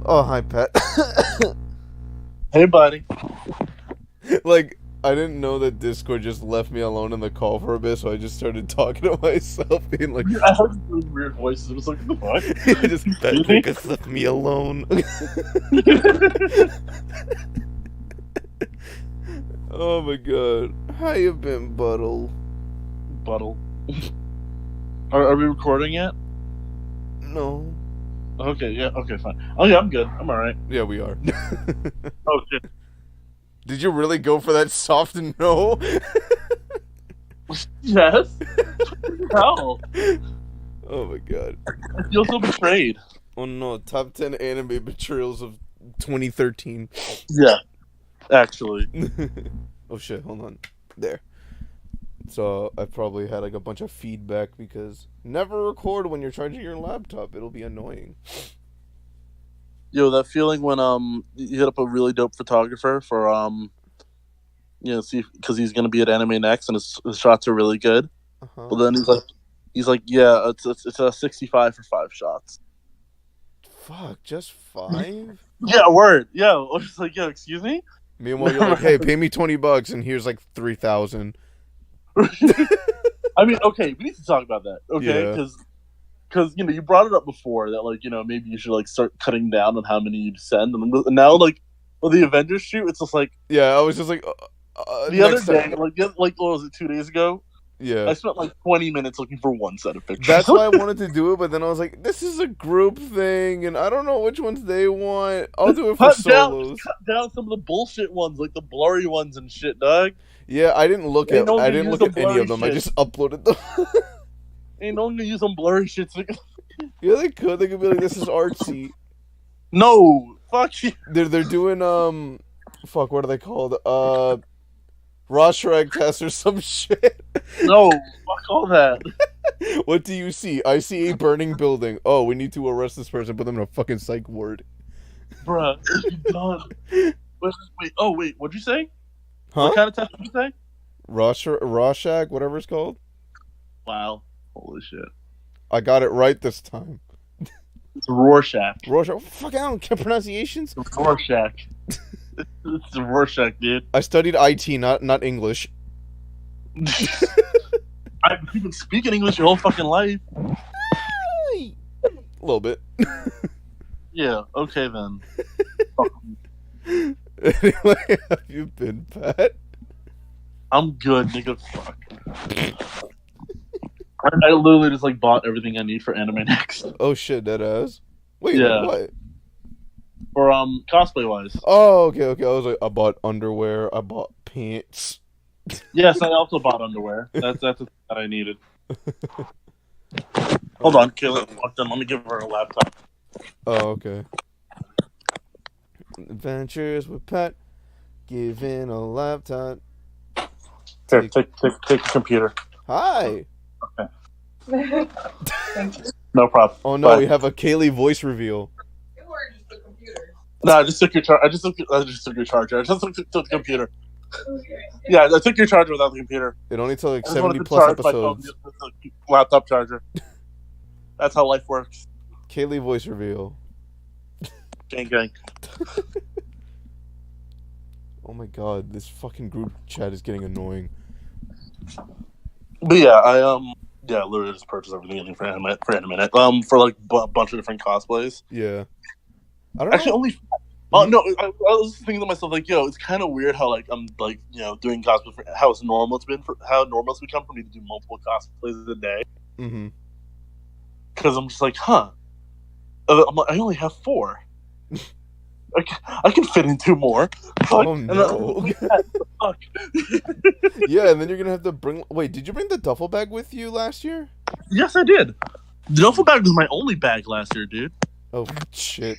Oh, hi, Pat. Hey, buddy. Like, I didn't know that Discord just left me alone in the call for a bit, so I just started talking to myself, being like, I heard really weird voices. I was like, what the fuck? just, Patrick has left me alone. Oh my god. How you been, Buttle? Buttle. Are we recording yet? No. Okay, yeah, okay, fine. Oh, yeah, I'm good. I'm alright. Yeah, we are. Oh, shit. Did you really go for that soft no? Yes? Hell. Oh my god. I feel so betrayed. Oh no, top 10 anime betrayals of 2013. Yeah, actually. Oh shit, hold on. There. So I probably had like a bunch of feedback because never record when you're charging your laptop. It'll be annoying. Yo, that feeling when you hit up a really dope photographer for see, because he's gonna be at Anime Next and his shots are really good. But then he's like, yeah, it's a 65 for 5 shots. Fuck, just 5? Yeah, word. Yeah, I was just like, yo, excuse me. Meanwhile, you're like, hey, pay me $20, and here's like 3,000. I mean, okay, we need to talk about that, okay? Yeah. Because you brought it up before that maybe you should like start cutting down on how many you'd send, and now with the Avengers shoot, it's just like Yeah, I was just like the other day, what was it, 2 days ago? Yeah, I spent like 20 minutes looking for one set of pictures. That's why I wanted to do it, but then I was like, this is a group thing, and I don't know which ones they want. I'll do it for solos. Cut down some of the bullshit ones, like the blurry ones and shit, dog. Yeah, I didn't look at any of them. Shit. I just uploaded them. Ain't no one gonna use some blurry shit. Yeah, they could. They could be like, this is artsy. No, fuck you. They're doing fuck, what are they called? Rorschach test or some shit. No, fuck all that. What do you see? I see a burning building. Oh, we need to arrest this person, put them in a fucking psych ward. Bruh, you done. Wait, what'd you say? Huh? What kind of test did you say? Rorschach, whatever it's called. Wow. Holy shit. I got it right this time. It's Rorschach. Rorschach? Fuck, I don't care pronunciations. It's Rorschach. It's Rorschach, dude. I studied IT, not English. I've been speaking English your whole fucking life. A little bit. Yeah, okay then. Anyway, have you been, Pat? I'm good, nigga. Fuck. I literally just bought everything I need for Anime Next. Oh shit, that ass. Wait, yeah. What? For cosplay wise. Oh, okay. I was like, I bought underwear, I bought pants. Yes, I also bought underwear. That's what I needed. Hold on, Kayla. Let me give her a laptop. Oh, okay. Adventures with Pat, giving a laptop. Here, take the computer. Hi. Okay. No problem. Oh no, we have a Kaylee voice reveal. No, I just took your charger. I just took your charger. I just took the computer. Okay. Yeah, I took your charger without the computer. It only took like 70 plus episodes. Laptop charger. That's how life works. Kaylee voice reveal. Gang. Oh my god, this fucking group chat is getting annoying. But yeah, I literally just purchased everything for a minute. For like a bunch of different cosplays. Yeah. I don't know. Actually, only. Oh no! I was thinking to myself, like, yo, it's kind of weird how I'm doing cosplay for how normal it's become for me to do multiple cosplays a day. Mm-hmm. Because I'm just like, huh? I'm like, I only have 4. I can fit in 2 more. Oh no! Fuck. Yeah, and then you're gonna have to bring. Wait, did you bring the duffel bag with you last year? Yes, I did. The duffel bag was my only bag last year, dude. Oh shit.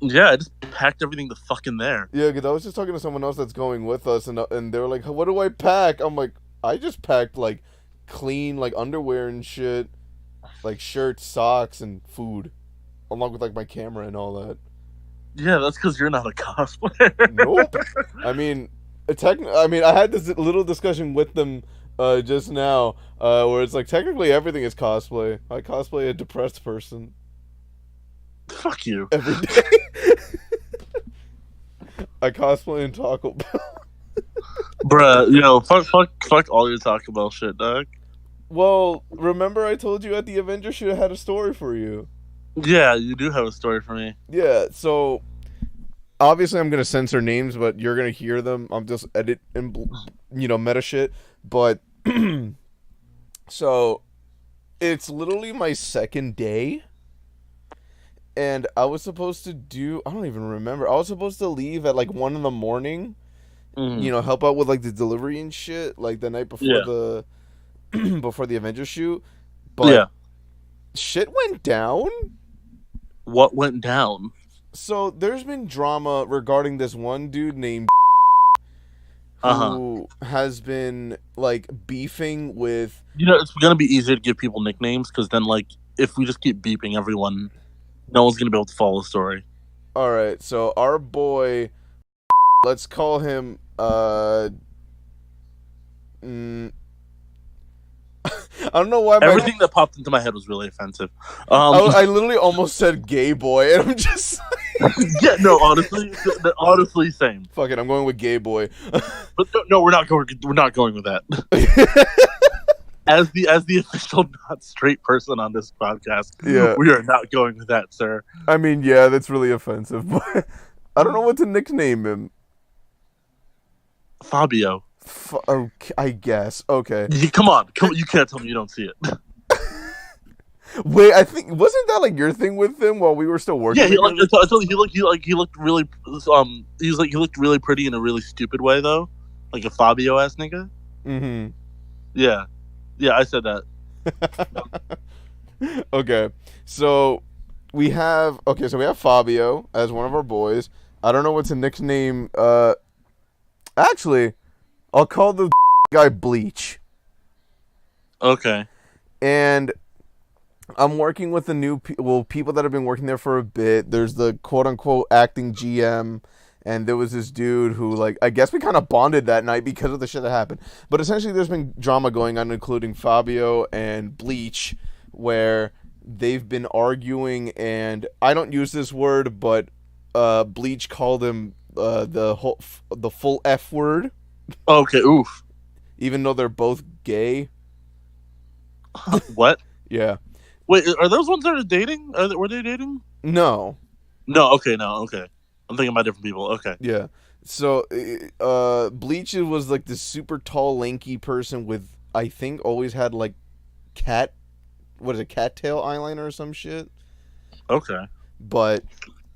Yeah, I just packed everything the fuck in there. Yeah, because I was just talking to someone else that's going with us, and they were like, "What do I pack?" I'm like, "I just packed like clean like underwear and shit, like shirts, socks, and food, along with like my camera and all that." Yeah, that's because you're not a cosplayer. Nope. I mean, I had this little discussion with them just now, where it's like technically everything is cosplay. I cosplay a depressed person Fuck you. every day. I cosplay in Taco Bell. Bruh, fuck all your Taco Bell shit, dog. Well, remember I told you at the Avengers shoot I had a story for you. Yeah, you do have a story for me. Yeah, so obviously I'm gonna censor names, but you're gonna hear them. I'm just edit and meta shit. But so it's literally my second day, and I was supposed to do. I don't even remember. I was supposed to leave at like 1 in the morning. Help out with like the delivery and shit, like the night before the before the Avengers shoot. But shit went down. What went down? So there's been drama regarding this one dude named who has been like beefing with. It's gonna be easier to give people nicknames because then, like, if we just keep beeping everyone, no one's gonna be able to follow the story. All right, so our boy, let's call him. I don't know why. Everything that popped into my head was really offensive. I literally almost said "gay boy," and I'm just. Yeah, no, honestly, same. Fuck it, I'm going with "gay boy." But no, we're not going. We're not going with that. As the official not straight person on this podcast, we are not going with that, sir. I mean, yeah, that's really offensive, but I don't know what to nickname him. Fabio. Okay, I guess. Okay. Come on. You can't tell me you don't see it. Wait, I think wasn't that like your thing with him while we were still working? Yeah, I told you he looked really he looked really pretty in a really stupid way though, like a Fabio ass nigga. Mm-hmm. Yeah, I said that. Okay, so we have Fabio as one of our boys. I don't know what to nickname. Actually, I'll call the guy Bleach. Okay. And I'm working with the new people that have been working there for a bit. There's the quote-unquote acting GM, and there was this dude who, like, I guess we kind of bonded that night because of the shit that happened. But essentially there's been drama going on, including Fabio and Bleach, where they've been arguing, and I don't use this word, but Bleach called him the full F word. Okay, oof. Even though they're both gay. What? Yeah. Wait, are those ones that are dating? Were they dating? No. No, okay. I'm thinking about different people. Okay. Yeah. So, Bleach was like this super tall, lanky person with, I think, always had like cattail eyeliner or some shit. Okay. But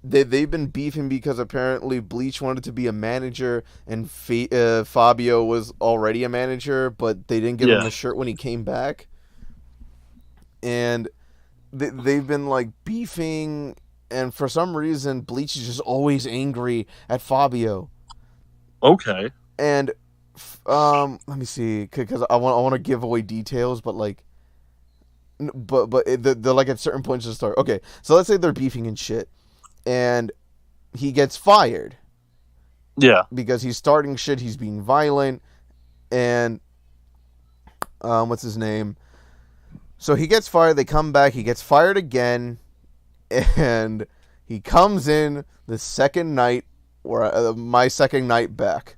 they've been beefing because apparently Bleach wanted to be a manager and Fabio was already a manager, but they didn't give him a shirt when he came back. And they've been like beefing, and for some reason Bleach is just always angry at Fabio. Okay. And let me see, because I want to give away details, but like, they're like at certain points of the story. Okay, so let's say they're beefing and shit, and he gets fired. Yeah. Because he's starting shit. He's being violent, and what's his name? So he gets fired, they come back, he gets fired again, and he comes in the second night, or my second night back.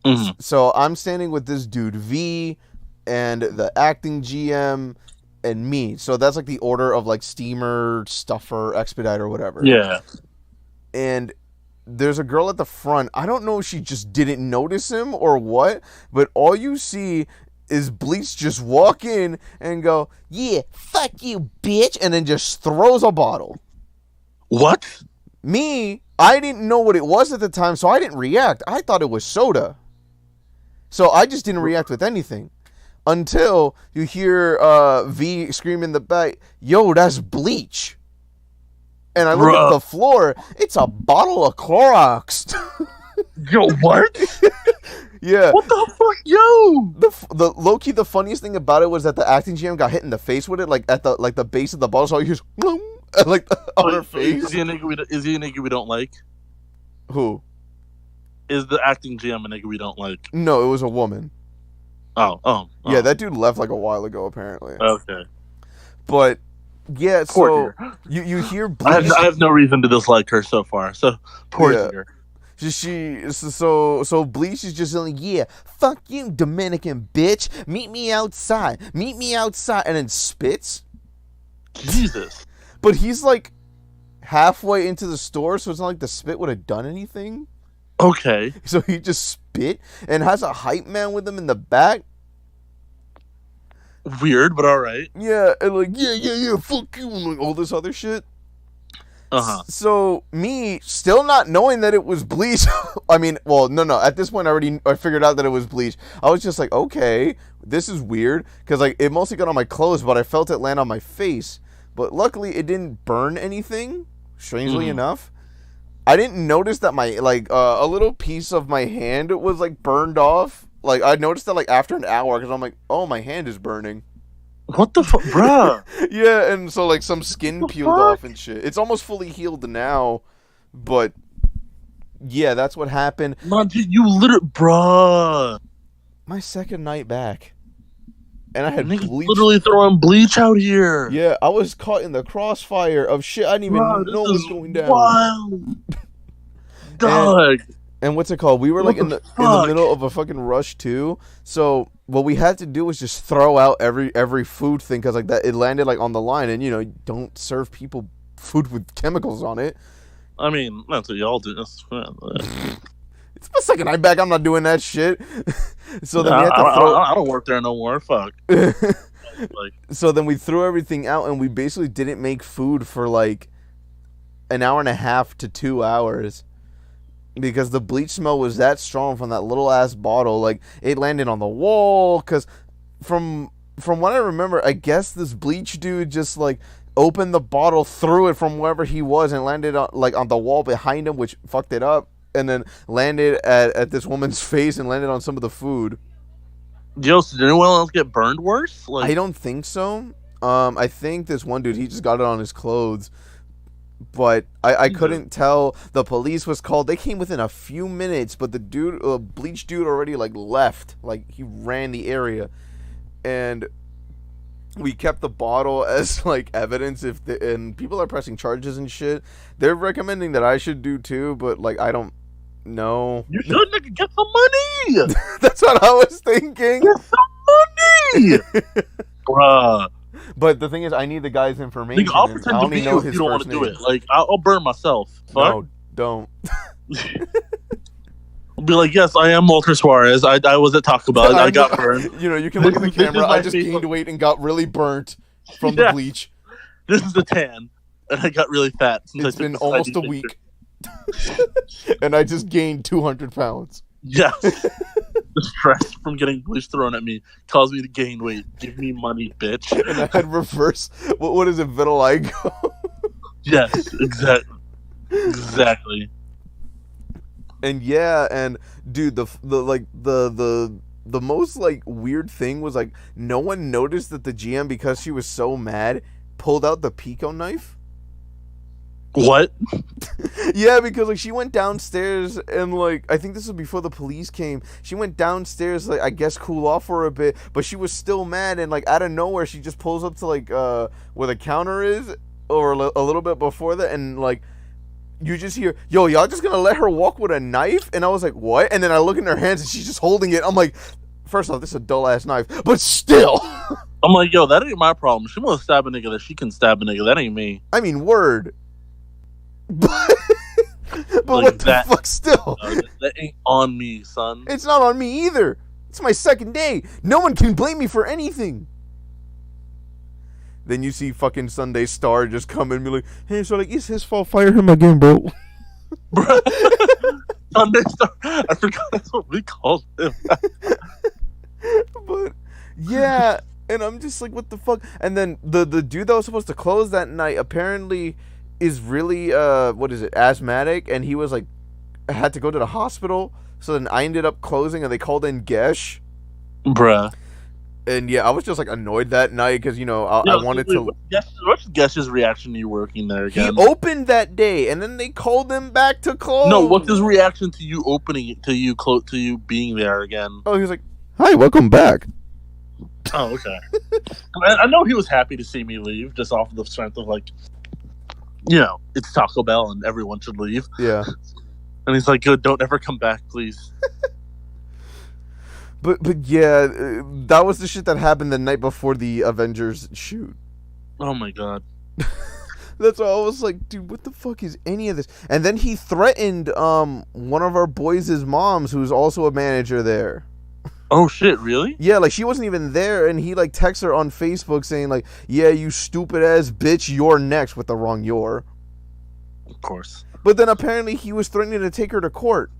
Mm-hmm. So I'm standing with this dude, V, and the acting GM, and me. So that's like the order of like steamer, stuffer, expediter, whatever. Yeah. And there's a girl at the front. I don't know if she just didn't notice him or what, but all you see is Bleach just walk in and go, "Yeah, fuck you, bitch," and then just throws a bottle. What? Me, I didn't know what it was at the time, so I didn't react. I thought it was soda. So I just didn't react with anything. Until you hear V scream in the back, "Yo, that's Bleach." And I look at the floor, it's a bottle of Clorox. Yo, what? Yeah. What the fuck, yo? The low key, the funniest thing about it was that the acting GM got hit in the face with it, like at the base of the bottle. So he hears like on her face. Is he a nigga we don't like? Who? Is the acting GM a nigga we don't like? No, it was a woman. Yeah, that dude left like a while ago, apparently. Okay. But yeah, Poor so dear. you hear Bleach. I have no reason to dislike her so far. So poor Yeah. dear. So Bleach is just like, yeah, fuck you, Dominican bitch. Meet me outside, and then spits. Jesus. But he's like halfway into the store, so it's not like the spit would have done anything. Okay. So he just spit and has a hype man with him in the back. Weird, but all right. Yeah, and like, yeah, fuck you, and like all this other shit. So me still not knowing that it was Bleach. I mean, well, no. At this point, I figured out that it was Bleach. I was just like, okay, this is weird because like it mostly got on my clothes, but I felt it land on my face. But luckily, it didn't burn anything. Strangely enough, I didn't notice that my like a little piece of my hand was like burned off. Like I noticed that like after an hour because I'm like, oh, my hand is burning. What the fuck, bruh? Yeah, and so like some skin peeled off and shit. It's almost fully healed now, but yeah, that's what happened. Man, you literally, bruh. My second night back, and I had Niggas bleach. Literally throwing bleach out here. Yeah, I was caught in the crossfire of shit I didn't even know was going down. Wild. Dog. And what's it called? We were like in the middle of a fucking rush too. So what we had to do was just throw out every food thing because like that it landed like on the line, and you know don't serve people food with chemicals on it. I mean that's what y'all do. It's my second night back. I'm not doing that shit. So then we had to I don't work there no more. Fuck. So then we threw everything out, and we basically didn't make food for like an hour and a half to 2 hours. Because the bleach smell was that strong from that little ass bottle, like it landed on the wall. Because from what I remember, I guess this bleach dude just like opened the bottle, threw it from wherever he was, and landed on like on the wall behind him, which fucked it up, and then landed at this woman's face and landed on some of the food. Yo, so did anyone else get burned worse? I don't think so. I think this one dude, he just got it on his clothes. But I couldn't tell. The police was called. They came within a few minutes, but the dude, bleach dude, already like left. Like he ran the area, and we kept the bottle as like evidence. And people are pressing charges and shit. They're recommending that I should do too, but like I don't know. You should, nigga, get some money. That's what I was thinking. Get some money, bruh. But the thing is, I need the guy's information. I'll pretend to be you if you don't want to do it. Like, I'll burn myself. Fuck. No, don't. I'll be like, yes, I am Walter Suarez. I was at Taco Bell. I got burned. You know, you can look at the camera. I just gained weight and got really burnt from the bleach. This is the tan. And I got really fat. It's been almost a week. And I just gained 200 pounds. Yes. The stress from getting bleach thrown at me caused me to gain weight. Give me money, bitch. And I had reverse. What is it, vitiligo? Yes, exactly. And yeah, and dude, the most like weird thing was like no one noticed that the GM, because she was so mad, pulled out the Pico knife. What? Yeah, because like she went downstairs and like I think this was before the police came. She went downstairs like I guess cool off for a bit, but she was still mad, and like out of nowhere she just pulls up to like where the counter is, or a little bit before that, and like you just hear, yo, y'all just gonna let her walk with a knife? And I was like, what? And then I look in her hands and she's just holding it. I'm like, first off, this is a dull ass knife, but still. I'm like, yo, that ain't my problem. She wanna stab a nigga that she can stab a nigga. That ain't me. I mean, word. But like what the fuck still? That ain't on me, son. It's not on me either. It's my second day. No one can blame me for anything. Then you see fucking Sunday Star just come and be like, hey, so like, it's his fault. Fire him again, bro. Sunday Star. I forgot that's what we called him. But yeah, and I'm just like, what the fuck? And then the dude that was supposed to close that night apparently is really asthmatic, and he was like had to go to the hospital. So then I ended up closing, and they called in Gesh. Bruh. And yeah, I was just like annoyed that night because I wanted to. What's Gesh's reaction to you working there again? He opened that day, and then they called him back to close. No, what's his reaction to you opening it, to you being there again? Oh, he was like, Hi, welcome back. Oh, okay. I know he was happy to see me leave, just off of the strength of like, it's Taco Bell and everyone should leave. Yeah. And he's like, "Good, don't ever come back, please." But yeah, that was the shit that happened the night before the Avengers shoot. Oh my god. That's why I was like, dude, what the fuck is any of this? And then he threatened one of our boys' moms, who's also a manager there. Oh shit, really? Yeah, like she wasn't even there, and he like texts her on Facebook saying like, "Yeah, you stupid ass bitch, you're next," with the wrong "your." Of course. But then apparently he was threatening to take her to court.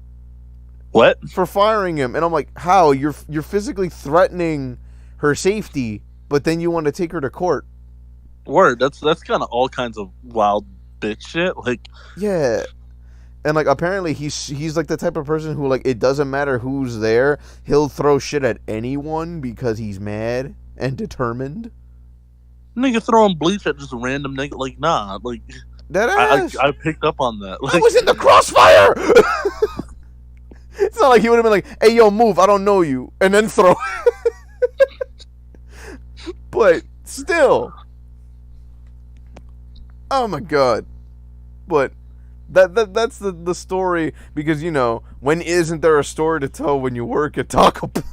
What? For firing him, and I'm like, how? You're physically threatening her safety, but then you want to take her to court. Word. That's kind of all kinds of wild bitch shit. Like, yeah. And like apparently he's like the type of person who like it doesn't matter who's there, he'll throw shit at anyone because he's mad and determined. Nigga throwing bleach at just random nigga, like nah, like that ass. I picked up on that. Like, I was in the crossfire. It's not like he would have been like, "Hey yo, move, I don't know you," and then throw. But still, oh my god. But that's the story, because when isn't there a story to tell when you work at Taco Bell?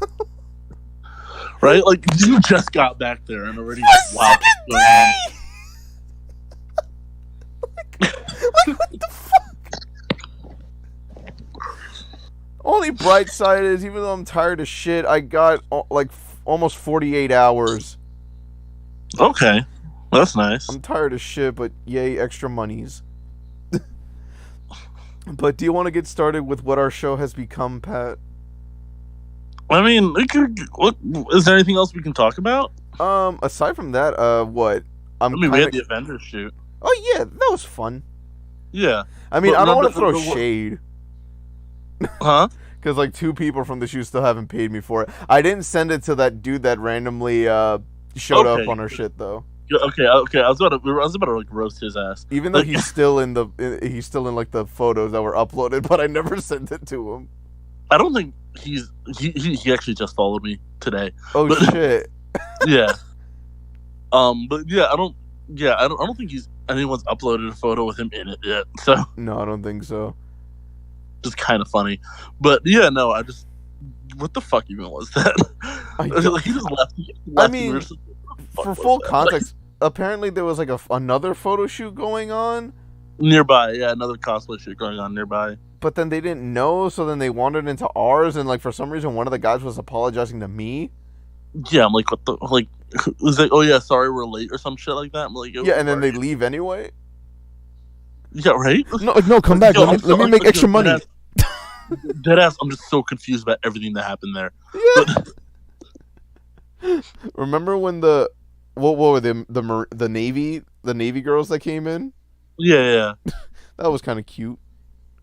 Right? Like you just got back there and already wow. Like what the fuck? Only bright side is, even though I'm tired of shit, I got like almost 48 hours. Okay, that's nice. I'm tired of shit, but yay, extra monies. But do you want to get started with what our show has become, Pat? I mean, what is there anything else we can talk about? Aside from that, what? We had the Avengers shoot. Oh yeah, that was fun. Yeah. I mean, I don't want to throw shade. Huh? Because like 2 people from the shoot still haven't paid me for it. I didn't send it to that dude that randomly showed up on our shit though. Okay. I was about to like roast his ass. Even though he's still in like the photos that were uploaded, but I never sent it to him. I don't think he actually just followed me today. Oh shit. Yeah. But yeah, I don't think anyone's uploaded a photo with him in it yet. So no, I don't think so. Just kind of funny, but yeah, no, what the fuck even was that? He just left. I mean, for full context, apparently there was like another photo shoot going on nearby. Yeah, another cosplay shoot going on nearby. But then they didn't know, so then they wandered into ours, and like for some reason one of the guys was apologizing to me. Yeah, I'm like, what the like? It was like, oh yeah, sorry, we're late or some shit like that. I'm like, yeah, and then they leave anyway. Yeah, right. No, come back. Let me make extra money. Deadass, I'm just so confused about everything that happened there. Yeah. Remember when what were the Navy girls that came in? Yeah. That was kind of cute.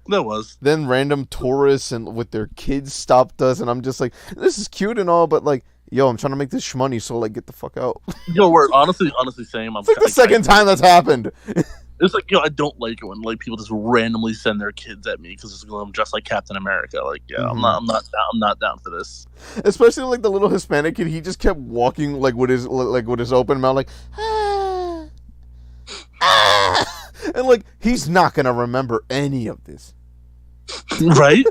That was. Then random tourists and with their kids stopped us, and I'm just like, this is cute and all, but like, yo, I'm trying to make this shmoney, so like, get the fuck out. Yo, we're honestly same. It's like the second time that's happened. It's like, I don't like it when like people just randomly send their kids at me because I'm dressed like Captain America. Like, yeah, I'm not down for this. Especially like the little Hispanic kid, he just kept walking like with his open mouth, like, and like he's not gonna remember any of this, right?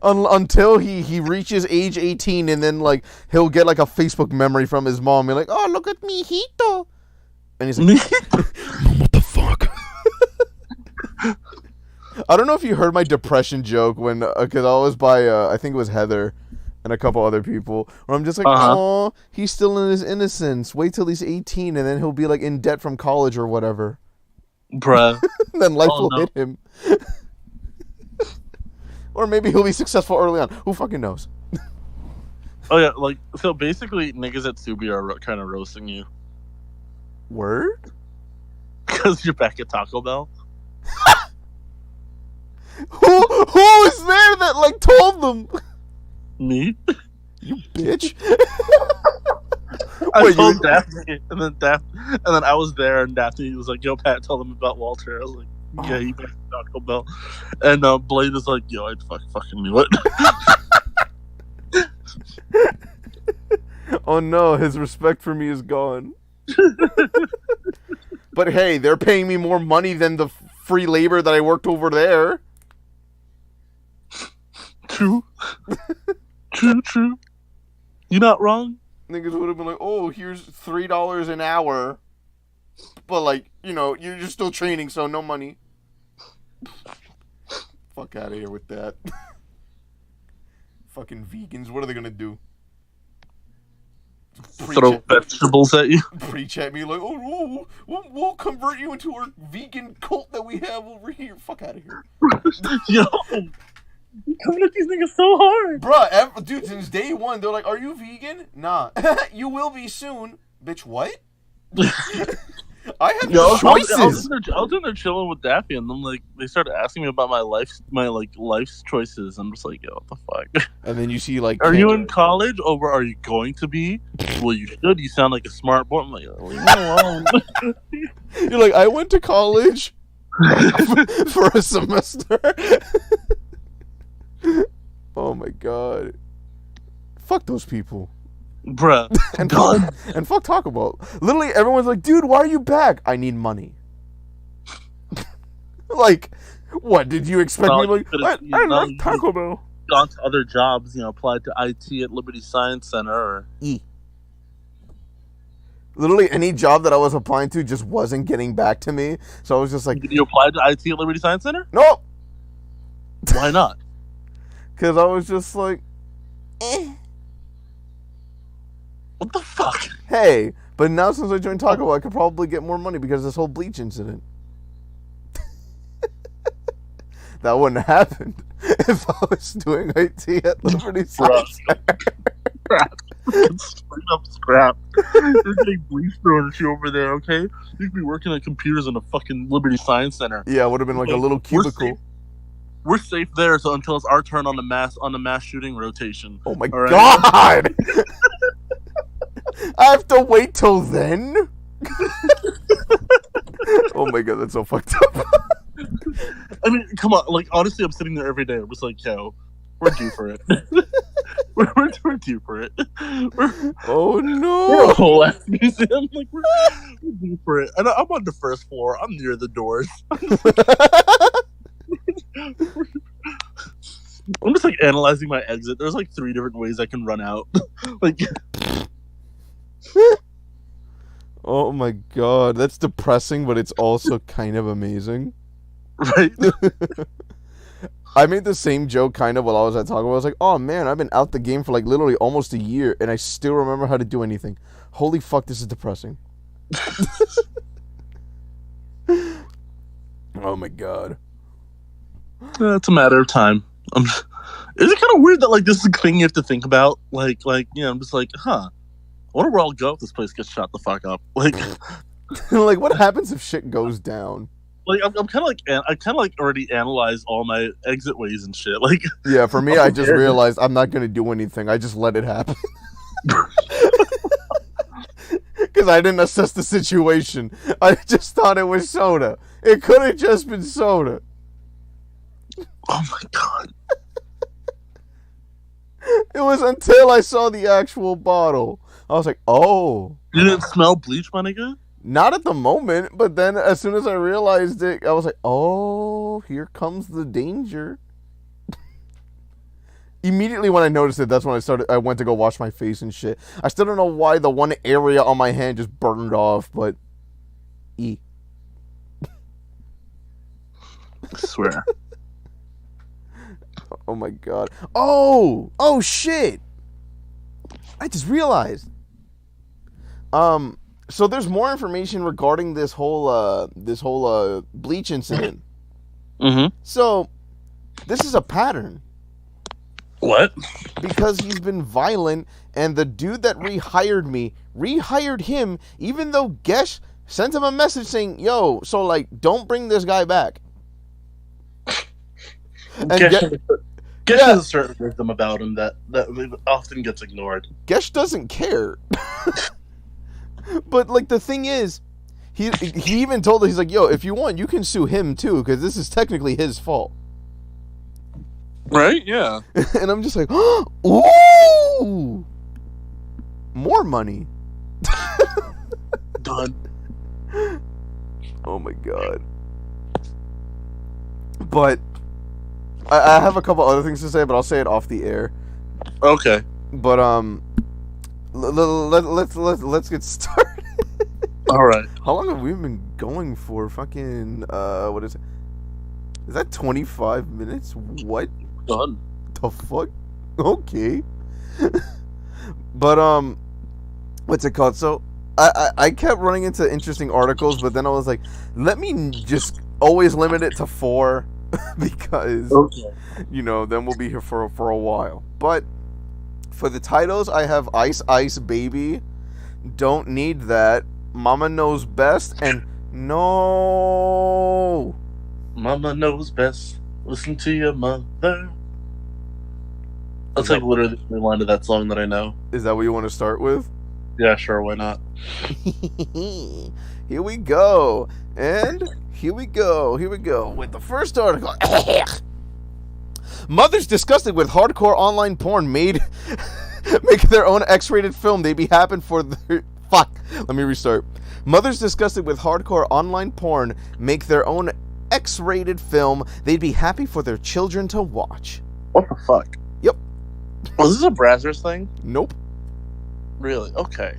Until he reaches age 18, and then like he'll get like a Facebook memory from his mom, and like, oh, look at me, hito. And he's like, what the fuck? I don't know if you heard my depression joke when, because I was by, I think it was Heather and a couple other people, where I'm just like, oh, he's still in his innocence. Wait till he's 18, and then he'll be like in debt from college or whatever. Bruh. Then life will hit him. Or maybe he'll be successful early on. Who fucking knows? Oh yeah, like, so basically niggas at Subi are kind of roasting you. Word? Because you're back at Taco Bell. Who is there that like told them? Me? You bitch. I told Daphne, and then I was there, and Daphne was like, "Yo, Pat, tell them about Walter." I was like, "Yeah, he back at Taco Bell," and Blade is like, "Yo, I fucking knew it." Oh no, his respect for me is gone. But hey, they're paying me more money than the free labor that I worked over there. True. True. You're not wrong. Niggas would have been like, oh, here's $3 an hour. But, like, you know, you're still training, so no money. Fuck out of here with that. Fucking vegans, what are they gonna do? Throw vegetables at you? Preach at me like, oh, we'll convert you into our vegan cult that we have over here. Fuck out of here. Yo, you're coming at these niggas so hard. Bruh, dude, since day one, they're like, are you vegan? Nah. You will be soon. Bitch, what? I have choices. I was in there chilling with Daffy, and then like they started asking me about my life's choices. I'm just like, yo, what the fuck? And then you see like, are you in college, or are you going to be? Well, you should. You sound like a smart boy. I'm like, leave me alone. You're like, I went to college for a semester. Oh my god, fuck those people. Bruh. And fuck Taco Bell. Literally, everyone's like, dude, why are you back? I need money. Like, what? Did you expect me to be like, I love Taco Bell? Gone to other jobs, applied to IT at Liberty Science Center or... Literally, any job that I was applying to just wasn't getting back to me. So I was just like... Did you apply to IT at Liberty Science Center? No! Why not? Because I was just like, What the fuck? Hey, but now since I joined Taco Bell, I could probably get more money because of this whole bleach incident. That wouldn't have happened if I was doing IT at Liberty Science Center. Scrap. Straight up scrap. There's getting bleach thrown at you over there, okay? You could be working on computers in a fucking Liberty Science Center. Yeah, it would have been like a little cubicle. We're safe there until it's our turn on the mass shooting rotation. Oh my god! I have to wait till then? Oh my god, that's so fucked up. I mean, come on. Like, honestly, I'm sitting there every day. I'm just like, yo, we're due for it. we're due for it. Oh no! We're a whole ass museum. Like, we're due for it. And I'm on the first floor. I'm near the doors. I'm just like analyzing my exit. There's like 3 different ways I can run out. Like, oh my god, that's depressing, but it's also kind of amazing. Right? I made the same joke kind of while I was at Taco Bell. I was like, oh man, I've been out the game for like literally almost a year, and I still remember how to do anything. Holy fuck, this is depressing. Oh my god. It's a matter of time. Is it kind of weird that like this is a thing you have to think about? Like I'm just like, I wonder where I'll go if this place gets shot the fuck up. Like, like what happens if shit goes down? Like I'm kind of like already analyzed all my exit ways and shit. Like, yeah, for me, I just realized I'm not gonna do anything. I just let it happen because I didn't assess the situation. I just thought it was soda. It could have just been soda. Oh my god. It was until I saw the actual bottle. I was like, oh. You didn't smell bleach, my nigga? Not at the moment, but then as soon as I realized it, I was like, oh, here comes the danger. Immediately when I noticed it, that's when I went to go wash my face and shit. I still don't know why the one area on my hand just burned off, but... I swear. Oh my god. Oh shit. I just realized. So there's more information regarding this whole bleach incident. Mm-hmm. So this is a pattern. What? Because he's been violent, and the dude that rehired him, even though Gesh sent him a message saying, yo, so like, don't bring this guy back. And Gesh has a certain wisdom about him that often gets ignored. Gesh doesn't care. But like the thing is, he even told her, he's like, yo, if you want, you can sue him too, because this is technically his fault. Right? Yeah. And I'm just like, ooh, more money. Done. Oh my god. But I have a couple other things to say, but I'll say it off the air. Okay. But let's get started. All right. How long have we been going for? Fucking what is it? Is that 25 minutes? What Done. the fuck? Okay. But what's it called? So I kept running into interesting articles, but then I was like, let me just always limit it to 4 because then we'll be here for a while. But for the titles, I have Ice Ice Baby, Don't Need That, Mama Knows Best, and No. Mama knows best. Listen to your mother. That's like literally the line of that song that I know. Is that what you want to start with? Yeah, sure, why not? Here we go. And here we go with the first article. Mothers disgusted with hardcore online porn make their own X-rated film. They be happy for their... Fuck. Let me restart. Mothers disgusted with hardcore online porn make their own X-rated film they'd be happy for their children to watch. What the fuck? Yep. Was this a Brazzers thing? Nope. Really? Okay.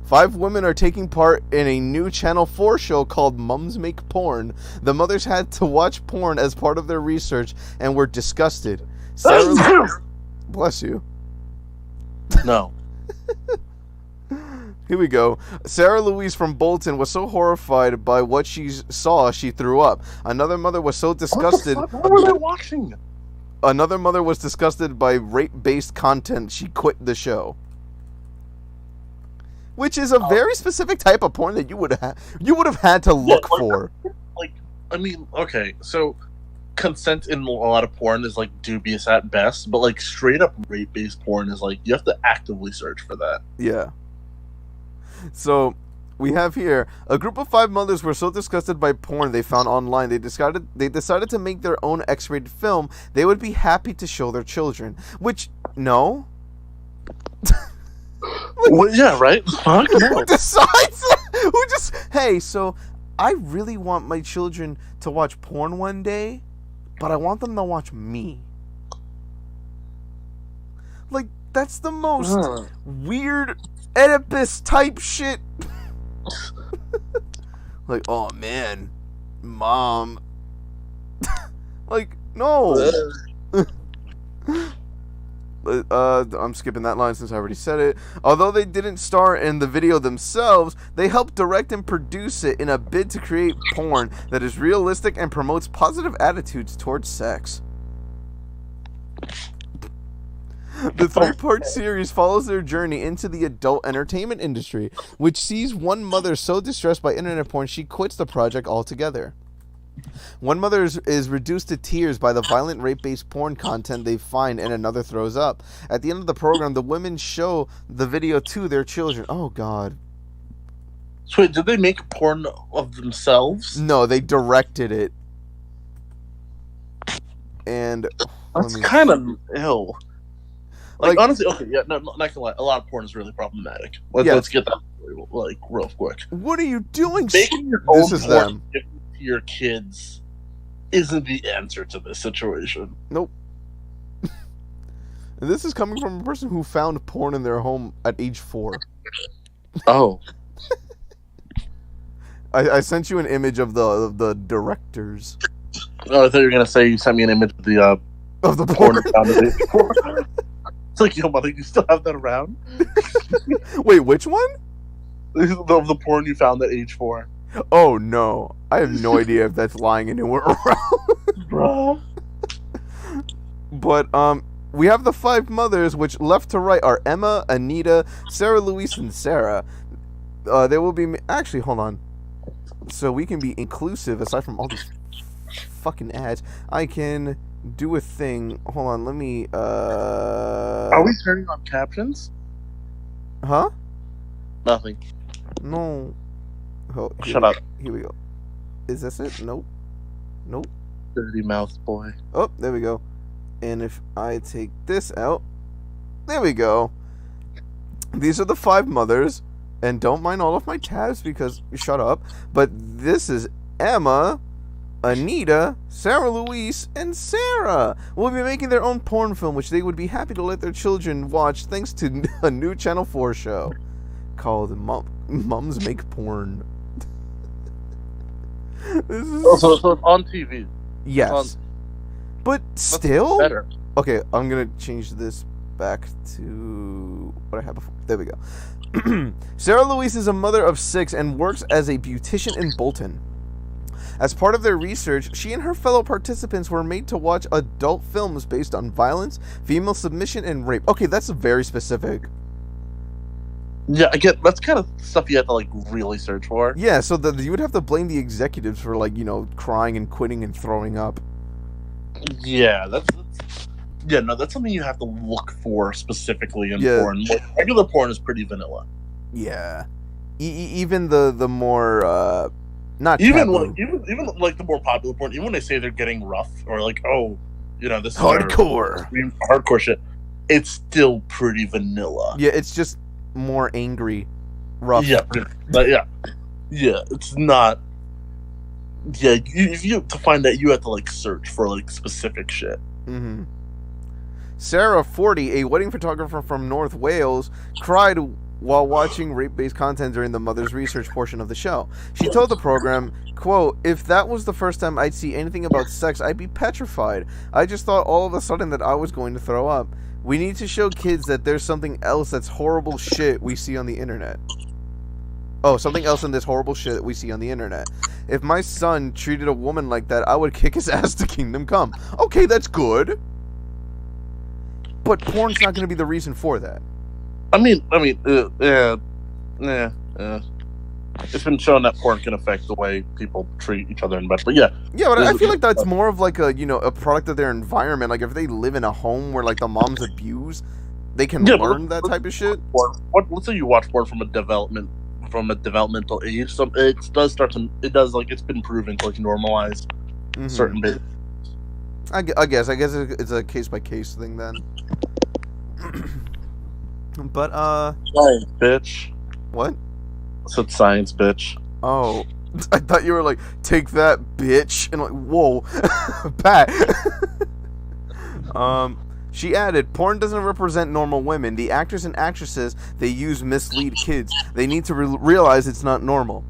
5 women are taking part in a new Channel 4 show called Mums Make Porn. The mothers had to watch porn as part of their research and were disgusted. Bless you. No. Here we go. Sarah Louise from Bolton was so horrified by what she saw, she threw up. Another mother was so disgusted. What were they watching? Another mother was disgusted by rape-based content. She quit the show. Which is a very specific type of porn that you would have had to look for. Like, I mean, okay, so consent in a lot of porn is like dubious at best, but like straight up rape-based porn is like you have to actively search for that. Yeah. So we have here a group of 5 mothers were so disgusted by porn they found online they decided to make their own X-rated film they would be happy to show their children. Which no. Well, yeah, right? Fuck no. Who decides? Who just... Hey, so I really want my children to watch porn one day, but I want them to watch me. Like, that's the most weird Oedipus type shit. Like, oh man, Mom. Like, no. I'm skipping that line since I already said it. Although they didn't star in the video themselves, they helped direct and produce it in a bid to create porn that is realistic and promotes positive attitudes towards sex. The 3-part series follows their journey into the adult entertainment industry, which sees one mother so distressed by internet porn she quits the project altogether. One mother is reduced to tears by the violent rape-based porn content they find, and another throws up. At the end of the program, the women show the video to their children. Oh, God. So wait, did they make porn of themselves? No, they directed it. And... That's kind of ill. Like, honestly, okay, yeah, no, not gonna lie, a lot of porn is really problematic. Let's get that like real quick. What are you doing? Making your own porn to your kids isn't the answer to this situation. Nope. And this is coming from a person who found porn in their home at age 4. Oh. I sent you an image of the directors. Oh, I thought you were gonna say you sent me an image of the porn. It's like, yo, mother, you still have that around? Wait, which one? Of the porn you found at age 4. Oh no, I have no idea if that's lying anywhere around. Bro. But we have the 5 mothers, which left to right are Emma, Anita, Sarah Louise, and Sarah. They will be actually. Hold on. So we can be inclusive aside from all these fucking ads. I can do a thing. Hold on, let me. Are we turning on captions? Huh? Nothing. No. Oh, shut up. Here we go. Is this it? Nope. Nope. Dirty mouth boy. Oh, there we go. And if I take this out, there we go. These are the 5 mothers. And don't mind all of my tabs because, shut up. But this is Emma, Anita, Sarah Louise, and Sarah will be making their own porn film, which they would be happy to let their children watch thanks to a new Channel 4 show called Mums Make Porn. This is... So it's on TV. Yes. But still? Better. Okay, I'm going to change this back to what I had before. There we go. Sarah Louise is a mother of 6 and works as a beautician in Bolton. As part of their research, she and her fellow participants were made to watch adult films based on violence, female submission, and rape. Okay, that's very specific. Yeah, I get that's kind of stuff you have to like really search for. Yeah, so you would have to blame the executives for like, you know, crying and quitting and throwing up. Yeah, that's something you have to look for specifically in porn. Like, regular porn is pretty vanilla. Yeah, even the more not even taboo. even like the more popular porn. Even when they say they're getting rough or like, oh, you know, this is hardcore shit, it's still pretty vanilla. Yeah, it's just more angry, rough. Yeah, but yeah, it's not. Yeah, if you to find that, you have to like search for like specific shit. Mm-hmm. Sarah, 40, a wedding photographer from North Wales, cried while watching rape-based content during the mother's research portion of the show. She told the program, quote, "If that was the first time I'd see anything about sex, I'd be petrified. I just thought all of a sudden that I was going to throw up. We need to show kids that there's something else that's horrible shit we see on the internet. Oh, something else in this horrible shit that we see on the internet. If my son treated a woman like that, I would kick his ass to kingdom come." Okay, that's good. But porn's not going to be the reason for that. It's been shown that porn can affect the way people treat each other in bed. But yeah, but I feel like that's more of like a product of their environment. Like if they live in a home where like the moms abuse, they can learn that type of shit. Let's say you watch porn from a developmental age. It's been proven to like normalize certain bits. I guess it's a case by case thing then. But science, bitch. What? I said science, bitch. Oh, I thought you were like, take that, bitch, and like, whoa, Pat. She added, porn doesn't represent normal women. The actors and actresses they use mislead kids. They need to realize it's not normal.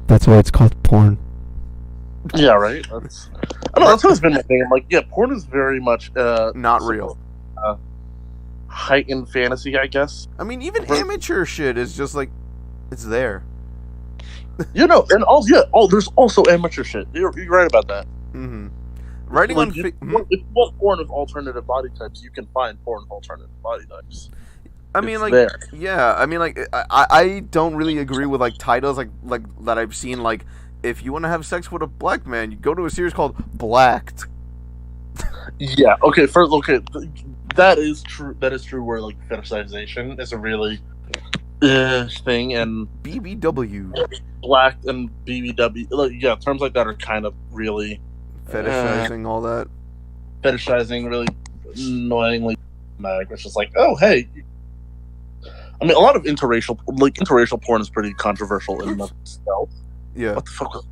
That's why it's called porn. Yeah, right. That's always been my thing. I'm like, yeah, porn is very much not real. Heightened fantasy, I guess. I mean, even amateur shit is just like, it's there. And there's also amateur shit. You're right about that. Mm-hmm. Writing like, on if you want porn of alternative body types, you can find porn of alternative body types. I mean, I don't really agree with like titles like that I've seen. Like, if you want to have sex with a black man, you go to a series called Blacked. Yeah. Okay. That is true. That is true. Where like fetishization is a really thing, and BBW, Black and BBW, terms like that are kind of really fetishizing all that. Fetishizing really annoyingly. It's just like, oh hey. I mean, a lot of interracial porn is pretty controversial in itself. Yeah. What the fuck was...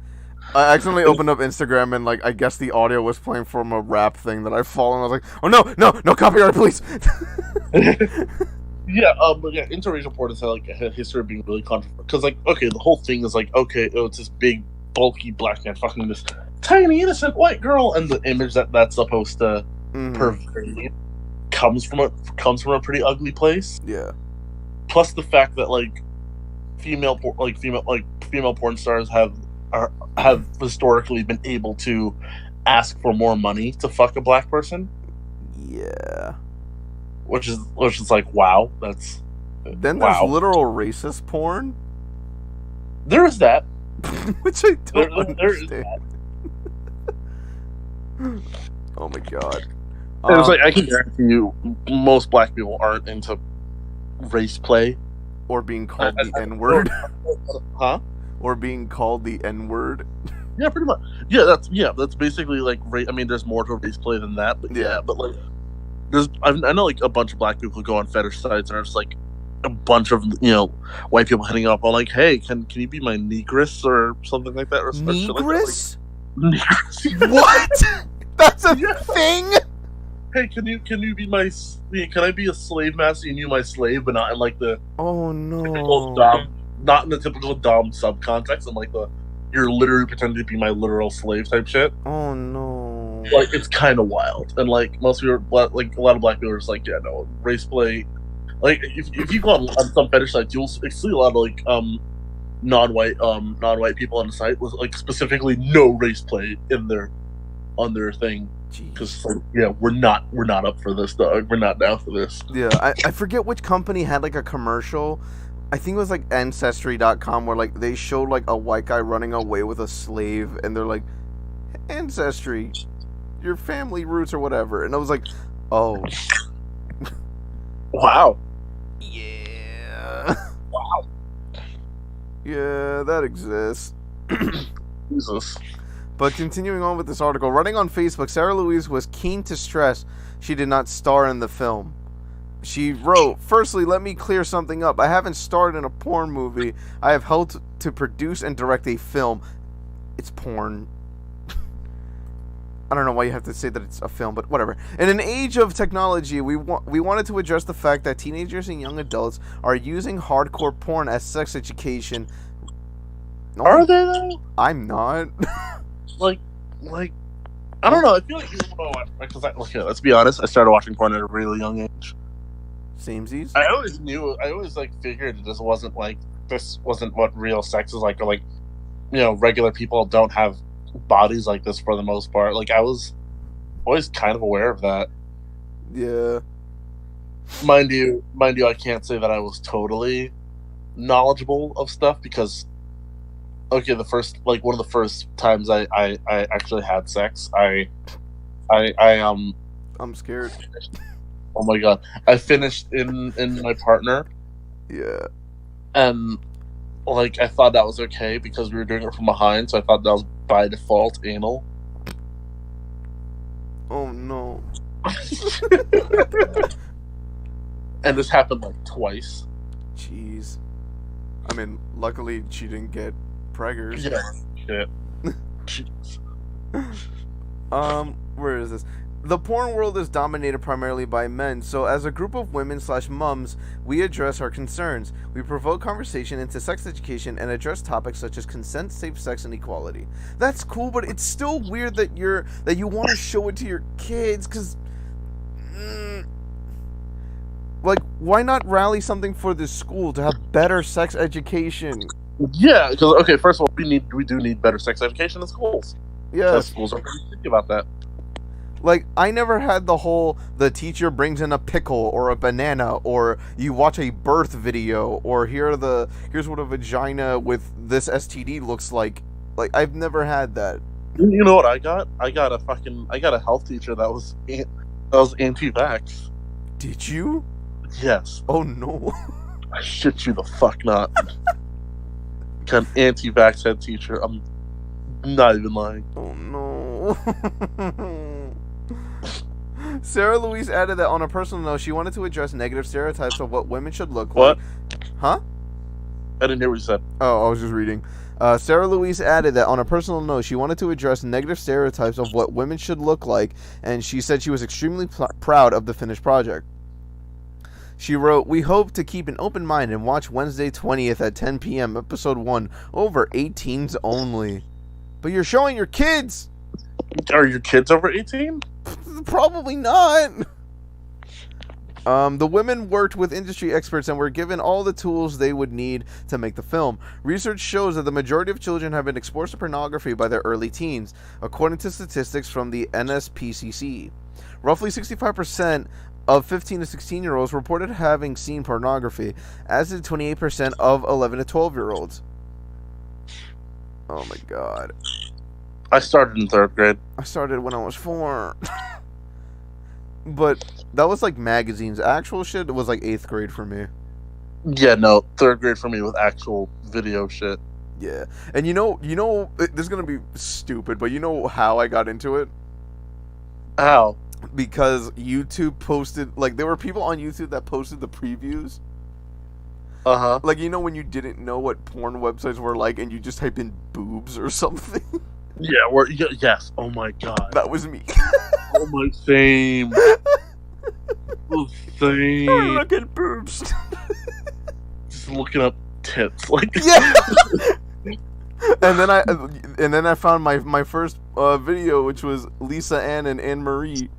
I accidentally opened up Instagram and like I guess the audio was playing from a rap thing that I followed and I was like, oh no copyright please. But interracial porn has like a history of being really controversial because like the whole thing is like it's this big bulky black man fucking this tiny innocent white girl, and the image that's supposed to pervade comes from a pretty ugly place. Yeah. Plus the fact that like female porn stars have historically been able to ask for more money to fuck a black person. Yeah. Which is like, wow, that's... Then there's literal racist porn. There is that. Which I don't understand. There is that. Oh my god. It's like, I can guarantee you, most black people aren't into race play. Or being called the N-word. Huh? Or being called the N-word. Yeah, pretty much. That's basically like I mean, there's more to race play than that, but Yeah. but like, I know like a bunch of black people who go on fetish sites and are just like a bunch of white people hitting up on like, hey, can you be my negress or something like that or shit like that. Negress? Like, negress? What? That's a Yeah. thing? Hey, can you be my? Can I be a slave master and you my slave, but not in like the Oh typical no. dom, not in the typical dom subcontext, and like you're literally pretending to be my literal slave type shit. Oh no. Like, it's kind of wild, and like most people, like a lot of black people are just like, yeah, no, race play. Like if you go on some fetish sites, you'll see a lot of like non-white people on the site with like specifically no race play on their thing. Because like, yeah, we're not up for this, dog. We're not down for this. Yeah, I forget which company had like a commercial. I think it was like Ancestry.com where like they showed like a white guy running away with a slave, and they're like, Ancestry, your family roots or whatever, and I was like, oh, wow, yeah, wow, yeah, that exists. Jesus. But continuing on with this article, running on Facebook, Sarah Louise was keen to stress she did not star in the film. She wrote, "Firstly, let me clear something up. I haven't starred in a porn movie. I have helped to produce and direct a film. It's porn." I don't know why you have to say that it's a film, but whatever. In an age of technology, we wanted to address the fact that teenagers and young adults are using hardcore porn as sex education. Are they though? I'm not. like, I don't know. I feel like because let's be honest. I started watching porn at a really young age. Samesies. I always like figured this wasn't what real sex is like, or like, regular people don't have bodies like this for the most part. Like, I was always kind of aware of that. Yeah. Mind you, I can't say that I was totally knowledgeable of stuff because, okay, one of the first times I actually had sex, I'm scared. Oh my god! I finished in my partner. Yeah. And like, I thought that was okay because we were doing it from behind, so I thought that was by default anal. Oh no. And this happened like twice. Jeez. I mean, luckily she didn't get preggers. Yeah. Shit. Where is this? The porn world is dominated primarily by men, so as a group of women/mums, we address our concerns. We provoke conversation into sex education and address topics such as consent, safe sex, and equality. That's cool, but it's still weird that you want to show it to your kids, because like, why not rally something for the school to have better sex education? Yeah, because okay, first of all, we do need better sex education in schools. Yeah, schools are pretty thinking about that. Like, I never had the teacher brings in a pickle or a banana, or you watch a birth video, or here's what a vagina with this STD looks like. Like, I've never had that. You know what I got? I got a health teacher that was anti-vax. Did you? Yes. Oh no. I shit you the fuck not. Got an anti-vax head teacher. I'm not even lying. Oh no. Sarah Louise added that on a personal note, she wanted to address negative stereotypes of what women should look like. What? Huh? I didn't hear what you said. Oh, I was just reading. Sarah Louise added that on a personal note, she wanted to address negative stereotypes of what women should look like, and she said she was extremely proud of the finished project. She wrote, "We hope to keep an open mind and watch Wednesday 20th at 10 p.m. episode 1 over 18s only." But you're showing your kids! Are your kids over 18? Probably not. The women worked with industry experts and were given all the tools they would need to make the film. Research shows that the majority of children have been exposed to pornography by their early teens, according to statistics from the NSPCC. Roughly 65% of 15 to 16-year-olds reported having seen pornography, as did 28% of 11 to 12-year-olds. Oh my god. I started in 3rd grade. I started when I was 4. But that was like magazines. Actual shit was like 8th grade for me. Yeah, no, 3rd grade for me with actual video shit. Yeah. And this is gonna be stupid, but you know how I got into it? How? Because YouTube posted, like, there were people on YouTube that posted the previews. Uh-huh. Like, when you didn't know what porn websites were like, and you just type in boobs or something. Yeah, yes. Oh my god. That was me. Oh my, same. Oh, same. Look at boobs. Just looking up tits, like. Yeah. And then I found my first video, which was Lisa Ann and Anne Marie.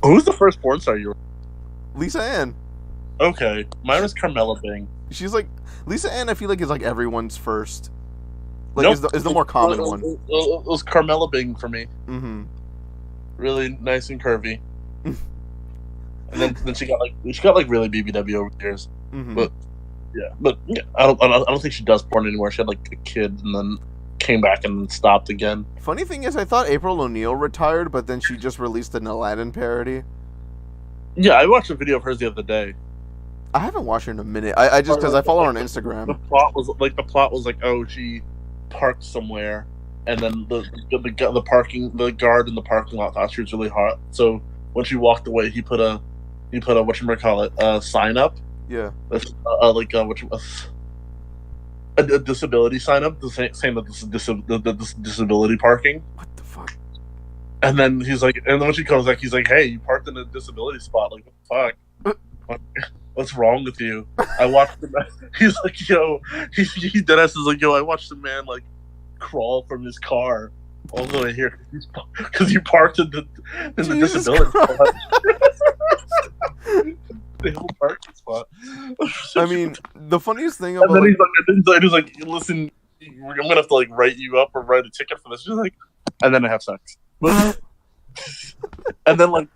Who's the first porn star you were? Lisa Ann. Okay, mine was Carmella Bing. She's like Lisa Ann. I feel like is like everyone's first. Like Nope. is the more common one. It was Carmella Bing for me. Mm-hmm. Really nice and curvy. And then she got like really BBW over the years. Mm-hmm. But I don't think she does porn anymore. She had like a kid and then came back and stopped again. Funny thing is, I thought April O'Neil retired, but then she just released an Aladdin parody. Yeah, I watched a video of hers the other day. I haven't watched her in a minute. I just because I follow her on Instagram. The plot was like, oh, she parked somewhere, and then the guard in the parking lot thought she was really hot. So when she walked away, he put a whatchamacallit, sign up. Yeah. A disability sign up, saying that this is disability parking. What the fuck? And then he's like, and then when she comes back, he's like, hey, you parked in a disability spot. Like, what the fuck? What's wrong with you? I watched the man. He's like, yo, he deadass is like, yo, I watched the man like crawl from his car all the way here because you parked in the disability spot. The whole parking spot. I mean, the funniest thing about and then he's like, listen, I'm gonna have to like write you up or write a ticket for this. She's like, and then I have sex. and then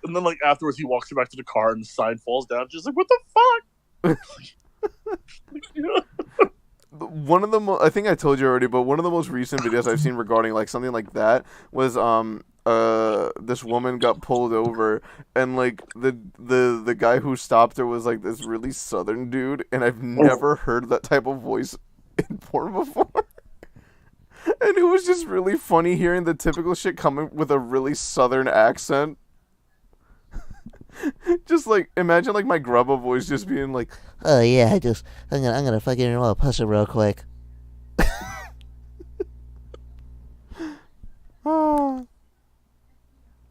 afterwards he walks her back to the car and the sign falls down. She's like, what the fuck? One of the I think I told you already, but one of the most recent videos I've seen regarding like something like that was this woman got pulled over and like the guy who stopped her was like this really southern dude, and I've never heard that type of voice in porn before. And it was just really funny hearing the typical shit coming with a really southern accent. Just like imagine like my grubba voice just being like, oh yeah, I'm gonna fucking roll a pussy real quick.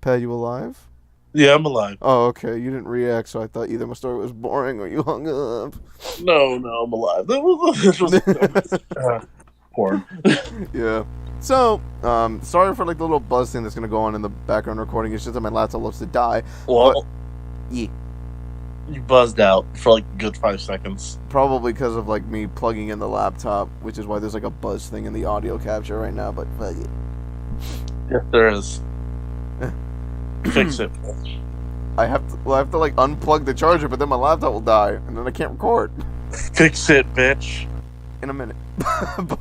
Pat, you alive? Yeah, I'm alive. Oh, okay. You didn't react, so I thought either my story was boring or you hung up. No, I'm alive. This was porn. Yeah. So, sorry for like the little buzz thing that's gonna go on in the background recording. It's just that my laptop loves to die. Well, but, yeah. You buzzed out for like a good 5 seconds. Probably because of like me plugging in the laptop, which is why there's like a buzz thing in the audio capture right now. But fuck it. Yes, there is. Fix it. I have to like unplug the charger, but then my laptop will die, and then I can't record. Fix it, bitch. In a minute.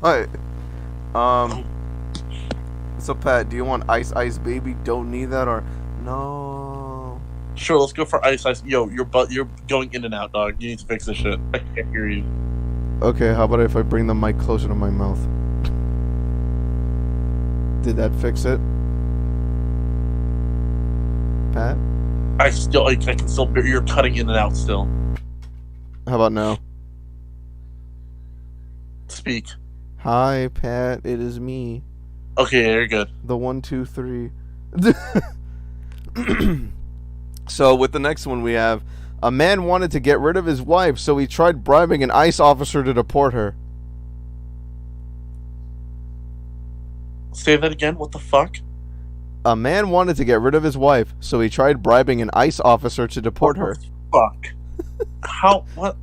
But so Pat, do you want Ice Ice Baby? Don't need that, or no? Sure, let's go for Ice Ice. Yo, you're going in and out, dog. You need to fix this shit. I can't hear you. Okay, how about if I bring the mic closer to my mouth? Did that fix it? Pat? I can still. You're cutting in and out still. How about now? Speak. Hi, Pat. It is me. Okay, you're good. The 1, 2, 3. So with the next one we have, a man wanted to get rid of his wife, so he tried bribing an ICE officer to deport her. Say that again. What the fuck? A man wanted to get rid of his wife, so he tried bribing an ICE officer to deport her. Fuck. How? What?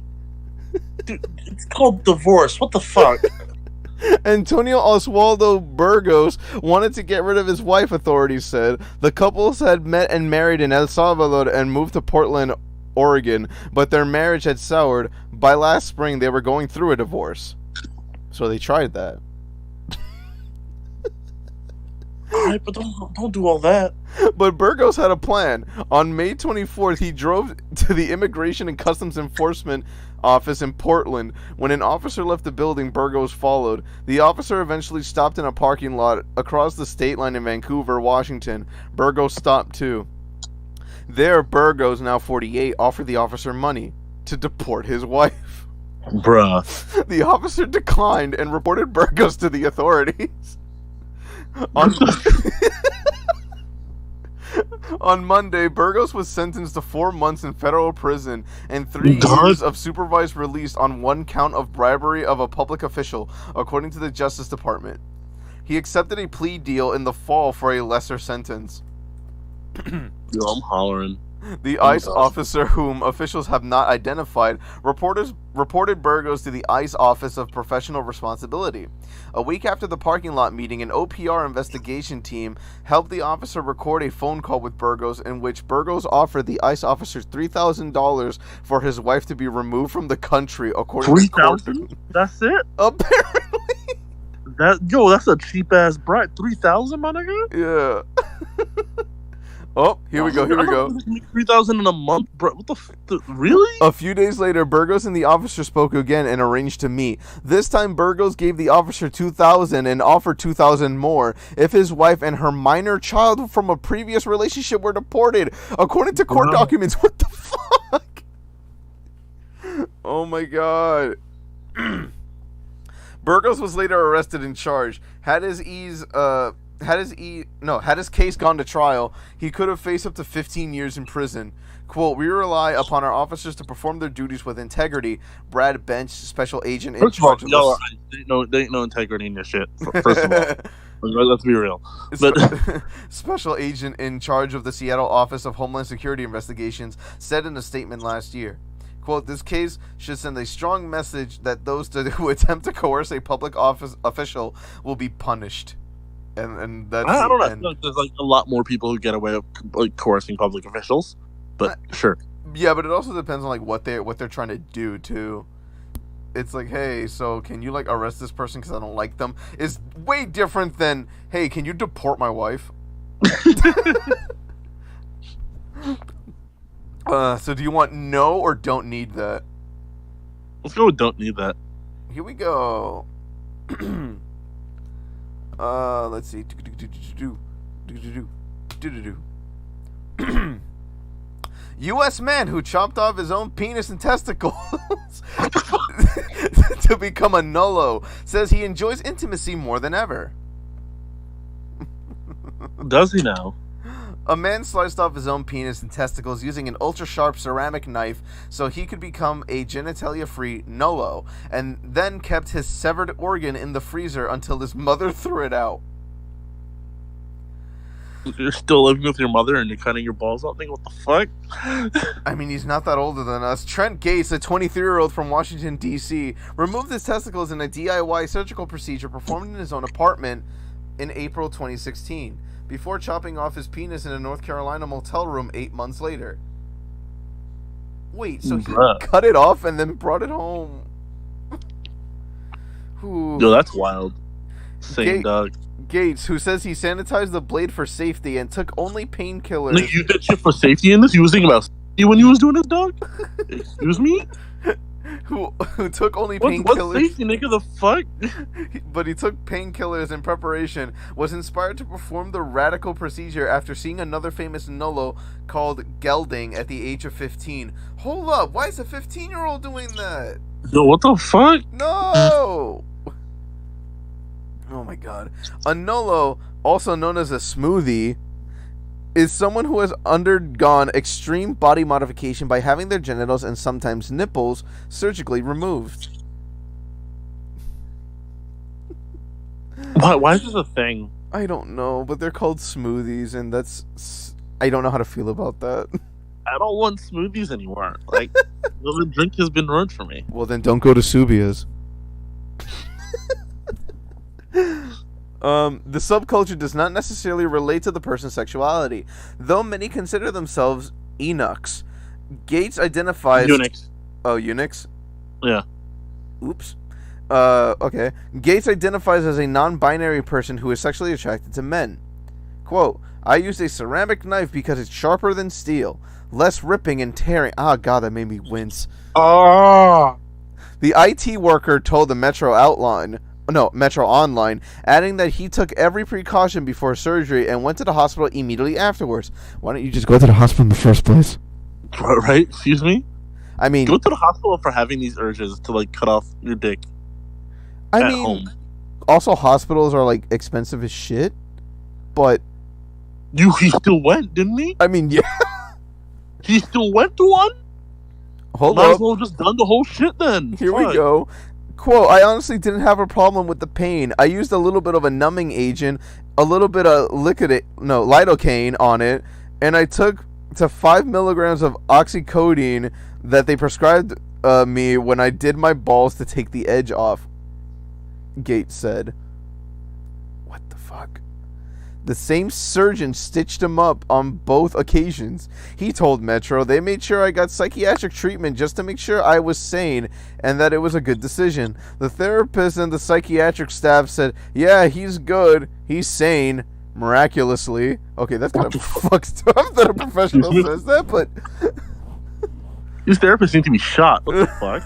Dude, it's called divorce. What the fuck? Antonio Oswaldo Burgos wanted to get rid of his wife, authorities said. The couples had met and married in El Salvador and moved to Portland, Oregon, but their marriage had soured. By last spring, they were going through a divorce. So they tried that. Alright, but don't do all that. But Burgos had a plan. On May 24th, he drove to the Immigration and Customs Enforcement office in Portland. When an officer left the building, Burgos followed. The officer eventually stopped in a parking lot across the state line in Vancouver, Washington. Burgos stopped too. There, Burgos, now 48, offered the officer money to deport his wife. Bruh. The officer declined and reported Burgos to the authorities. On Monday, Burgos was sentenced to 4 months in federal prison and 3 years of supervised release on 1 count of bribery of a public official, according to the Justice Department. He accepted a plea deal in the fall for a lesser sentence. Yo, I'm hollering. The ICE officer, whom officials have not identified, reported Burgos to the ICE Office of Professional Responsibility. A week after the parking lot meeting, an OPR investigation team helped the officer record a phone call with Burgos in which Burgos offered the ICE officer $3,000 for his wife to be removed from the country, according to court. $3,000? That's it? Apparently. That's a cheap ass bribe. $3,000, my nigga? Yeah. Oh, here we go. 3,000 in a month, bro. What really? A few days later, Burgos and the officer spoke again and arranged to meet. This time, Burgos gave the officer $2,000 and offered $2,000 more if his wife and her minor child from a previous relationship were deported, according to court documents. What the fuck? Oh my god. Burgos was later arrested and charged. Had his case gone to trial, he could have faced up to 15 years in prison. Quote, "We rely upon our officers to perform their duties with integrity." Brad Bench, special agent in charge of there ain't no integrity in your shit. First of all, let's be real. But special agent in charge of the Seattle Office of Homeland Security Investigations said in a statement last year, quote, "This case should send a strong message that those who attempt to coerce a public office official will be punished." And that's I don't know. I feel like there's like a lot more people who get away with like coercing public officials, but sure. Yeah, but it also depends on like what they're trying to do too. It's like, hey, so can you like arrest this person because I don't like them? Is way different than, hey, can you deport my wife? So do you want no or don't need that? Let's go with don't need that. Here we go. Let's see. U.S. man who chopped off his own penis and testicles to become a nullo says he enjoys intimacy more than ever. Does he now? A man sliced off his own penis and testicles using an ultra-sharp ceramic knife so he could become a genitalia-free nullo, and then kept his severed organ in the freezer until his mother threw it out. You're still living with your mother and you're cutting your balls out? What the fuck? I mean, he's not that older than us. Trent Gates, a 23-year-old from Washington, D.C., removed his testicles in a DIY surgical procedure performed in his own apartment in April 2016. Before chopping off his penis in a North Carolina motel room 8 months later. Wait, so he cut it off and then brought it home? Yo, that's wild. Same dog. Gates, who says he sanitized the blade for safety and took only painkillers. Like, you did shit for safety in this? You was thinking about safety when you was doing this, dog? Excuse me? Who took only painkillers. What safety, nigga? The fuck? But he took painkillers in preparation, was inspired to perform the radical procedure after seeing another famous nullo called gelding at the age of 15. Hold up, why is a 15-year-old doing that? Yo, what the fuck? No! Oh my god. A nullo, also known as a smoothie, is someone who has undergone extreme body modification by having their genitals and sometimes nipples surgically removed. Why is this a thing? I don't know, but they're called smoothies, and that's... I don't know how to feel about that. I don't want smoothies anymore. Like, the drink has been ruined for me. Well, then don't go to Subia's. The subculture does not necessarily relate to the person's sexuality, though many consider themselves eunuchs. Gates identifies... Eunuchs. Oh, eunuchs? Yeah. Oops. Okay. Gates identifies as a non-binary person who is sexually attracted to men. Quote, I used a ceramic knife because it's sharper than steel, less ripping and tearing. Ah, God, that made me wince. Ah. The IT worker told the Metro Online, adding that he took every precaution before surgery and went to the hospital immediately afterwards. Why don't you just go to the hospital in the first place? Right? Excuse me? I mean, go to the hospital for having these urges to cut off your dick at home. Also hospitals are expensive as shit, but he still went, didn't he? I mean, yeah. He still went to one? Might as well have just done the whole shit then. Here we go. Quote, I honestly didn't have a problem with the pain. I used a little bit of a numbing agent, a little bit of lidocaine on it, and I took to 5 milligrams of oxycodone that they prescribed me when I did my balls to take the edge off, Gates said. What the fuck? The same surgeon stitched him up on both occasions. He told Metro they made sure I got psychiatric treatment just to make sure I was sane and that it was a good decision. The therapist and the psychiatric staff said, yeah, he's good. He's sane. Miraculously. Okay, that's kind of fucked up that a professional says that, but... These therapists need to be shot. What the fuck?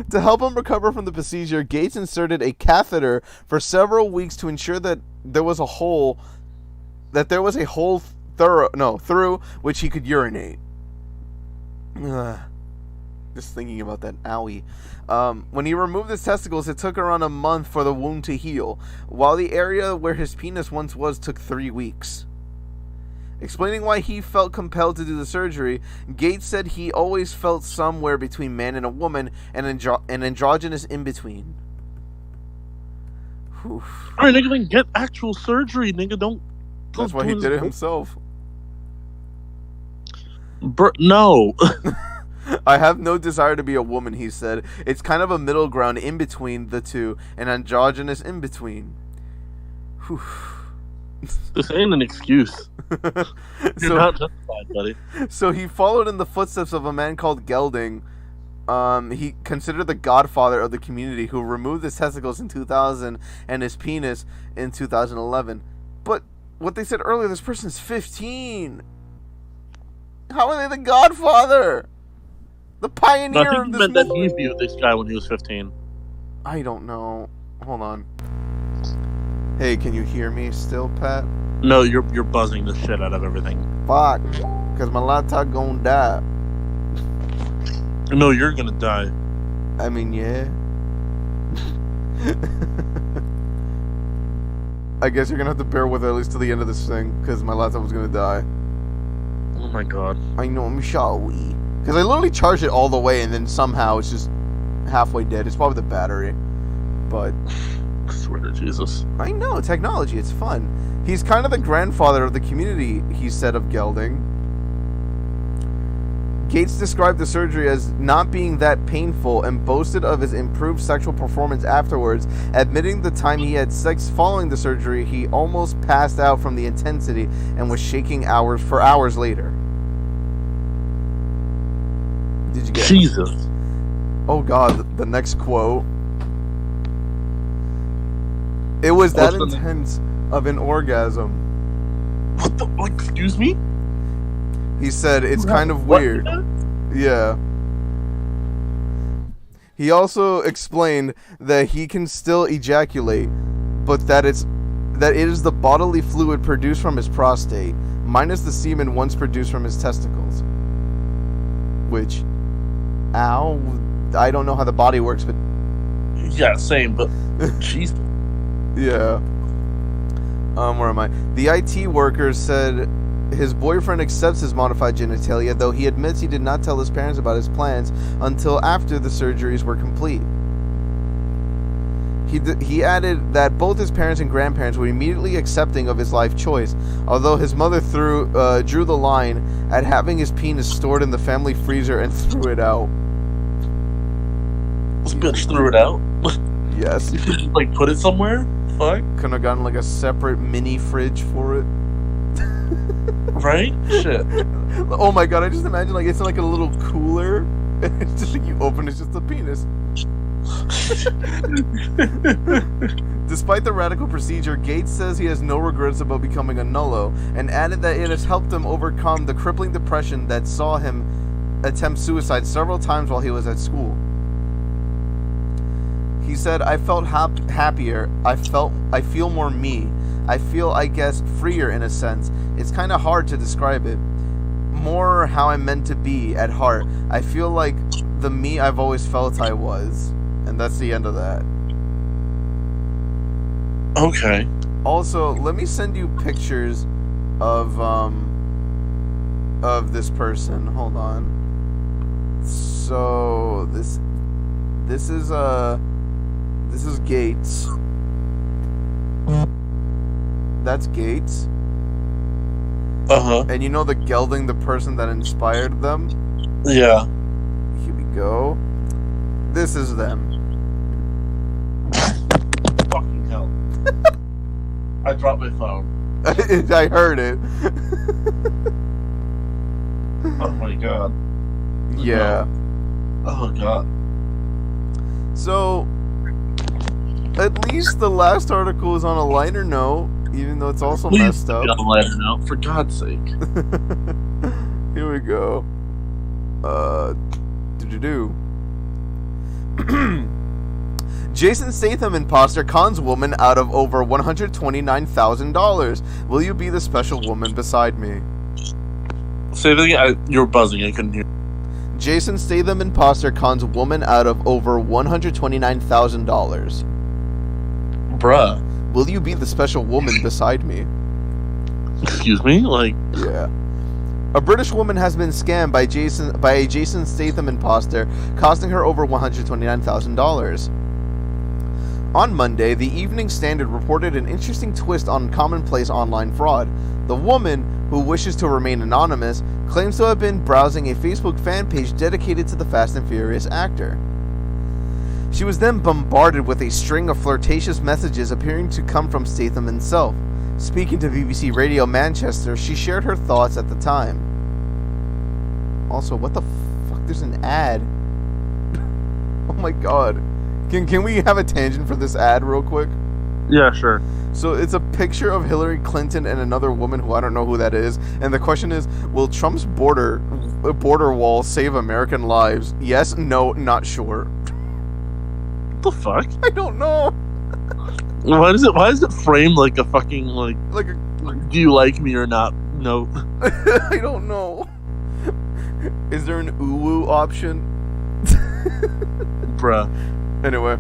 To help him recover from the procedure, Gates inserted a catheter for several weeks to ensure that there was a hole through which he could urinate. Just thinking about that, owie. When he removed his testicles, it took around a month for the wound to heal, while the area where his penis once was took 3 weeks. Explaining why he felt compelled to do the surgery, Gates said he always felt somewhere between man and a woman, and an androgynous in-between. Alright, nigga, then get actual surgery, nigga. Don't That's why he did it himself. No. I have no desire to be a woman, he said. It's kind of a middle ground in between the two, an androgynous in between. This ain't an excuse. You're not justified, buddy. So he followed in the footsteps of a man called Gelding. He considered the godfather of the community, who removed his testicles in 2000 and his penis in 2011. But what they said earlier, this person's 15. How are they the godfather? The pioneer I think of he this meant that he movement. viewed this guy when he was 15. I don't know. Hold on. Hey, can you hear me still, Pat? No, you're buzzing the shit out of everything. Fuck. Because my laptop gonna die. No, you're gonna die. I mean, yeah. I guess you're gonna have to bear with it at least to the end of this thing, because my laptop was gonna die. Oh my god. I know, I'm sorry. Because I literally charged it all the way, and then somehow it's just halfway dead. It's probably the battery. But... I swear to Jesus. I know, technology, it's fun. He's kind of the grandfather of the community, he said of Gelding. Gates described the surgery as not being that painful and boasted of his improved sexual performance afterwards, admitting the time he had sex following the surgery, he almost passed out from the intensity and was shaking for hours later. Did you get Jesus? Oh god, the next quote. It was that intense of an orgasm. What the? Excuse me? He said it's kind of weird. Yeah. He also explained that he can still ejaculate, but that it is the bodily fluid produced from his prostate, minus the semen once produced from his testicles. Which, ow, I don't know how the body works, but... Yeah, same, but... Jeez. Yeah. Where am I? The IT worker said his boyfriend accepts his modified genitalia, though he admits he did not tell his parents about his plans until after the surgeries were complete. He added that both his parents and grandparents were immediately accepting of his life choice, although his mother drew the line at having his penis stored in the family freezer and threw it out. This bitch threw it out? Yes. You should put it somewhere? Fuck. Could have gotten a separate mini fridge for it. Right? Shit. Oh my god, I just imagine it's in a little cooler. And it's just you open, it's just a penis. Despite the radical procedure, Gates says he has no regrets about becoming a nullo, and added that it has helped him overcome the crippling depression that saw him attempt suicide several times while he was at school. He said, I felt happier. I feel more me. I feel, I guess, freer in a sense. It's kind of hard to describe it. More how I'm meant to be at heart. I feel like the me I've always felt I was. And that's the end of that. Okay. Also, let me send you pictures of this person. Hold on. So this is Gates. That's Gates. Uh-huh. And you know the gelding, the person that inspired them? Yeah. Here we go. This is them. Fucking hell. I dropped my phone. I heard it. Oh my god. Yeah. Oh god. So, at least the last article is on a lighter note, even though it's also messed up. On a lighter note, for God's sake. Here we go. Jason Statham imposter cons woman out of over $129,000. Will you be the special woman beside me? Say that again. You're buzzing. I couldn't hear. Jason Statham imposter cons woman out of over $129,000. Bruh. Will you be the special woman beside me? Excuse me? Like... Yeah. A British woman has been scammed by a Jason Statham imposter, costing her over $129,000. On Monday, the Evening Standard reported an interesting twist on commonplace online fraud. The woman, who wishes to remain anonymous, claims to have been browsing a Facebook fan page dedicated to the Fast and Furious actor. She was then bombarded with a string of flirtatious messages appearing to come from Statham himself. Speaking to BBC Radio Manchester, she shared her thoughts at the time. Also, what the fuck? There's an ad. Oh my god. Can we have a tangent for this ad real quick? Yeah, sure. So it's a picture of Hillary Clinton and another woman who I don't know who that is. And the question is, will Trump's border wall save American lives? Yes, no, not sure. What the fuck? I don't know. Why is it framed like a fucking like do you like me or not? No. I don't know. Is there an uwu option? Bruh. Anyway.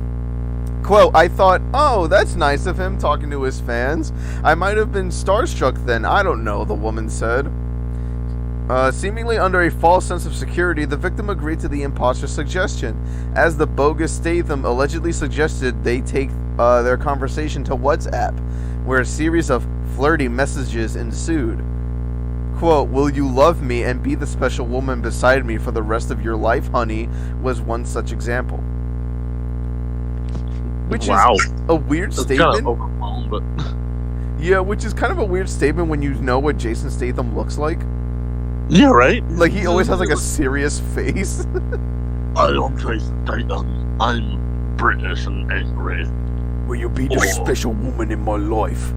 Quote, I thought, oh, that's nice of him talking to his fans. I might have been starstruck then. I don't know, the woman said. Seemingly under a false sense of security, the victim agreed to the imposter's suggestion. As the bogus Statham allegedly suggested they take their conversation to WhatsApp, where a series of flirty messages ensued. Quote, will you love me and be the special woman beside me for the rest of your life, honey, was one such example. Which is a weird statement. Kind of overwhelmed, but... Yeah, which is kind of a weird statement when you know what Jason Statham looks like. Yeah, right? Like, he always has, like, a serious face. I am Jason Statham. I'm British and angry. Will you be the special woman in my life?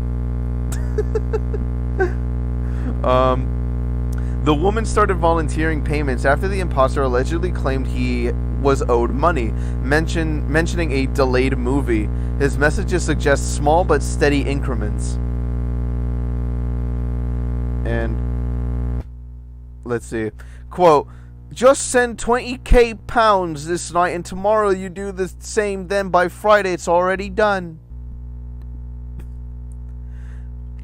The woman started volunteering payments after the imposter allegedly claimed he was owed money, mentioning a delayed movie. His messages suggest small but steady increments. And let's see. Quote, just send 20k pounds this night and tomorrow you do the same, then by Friday it's already done.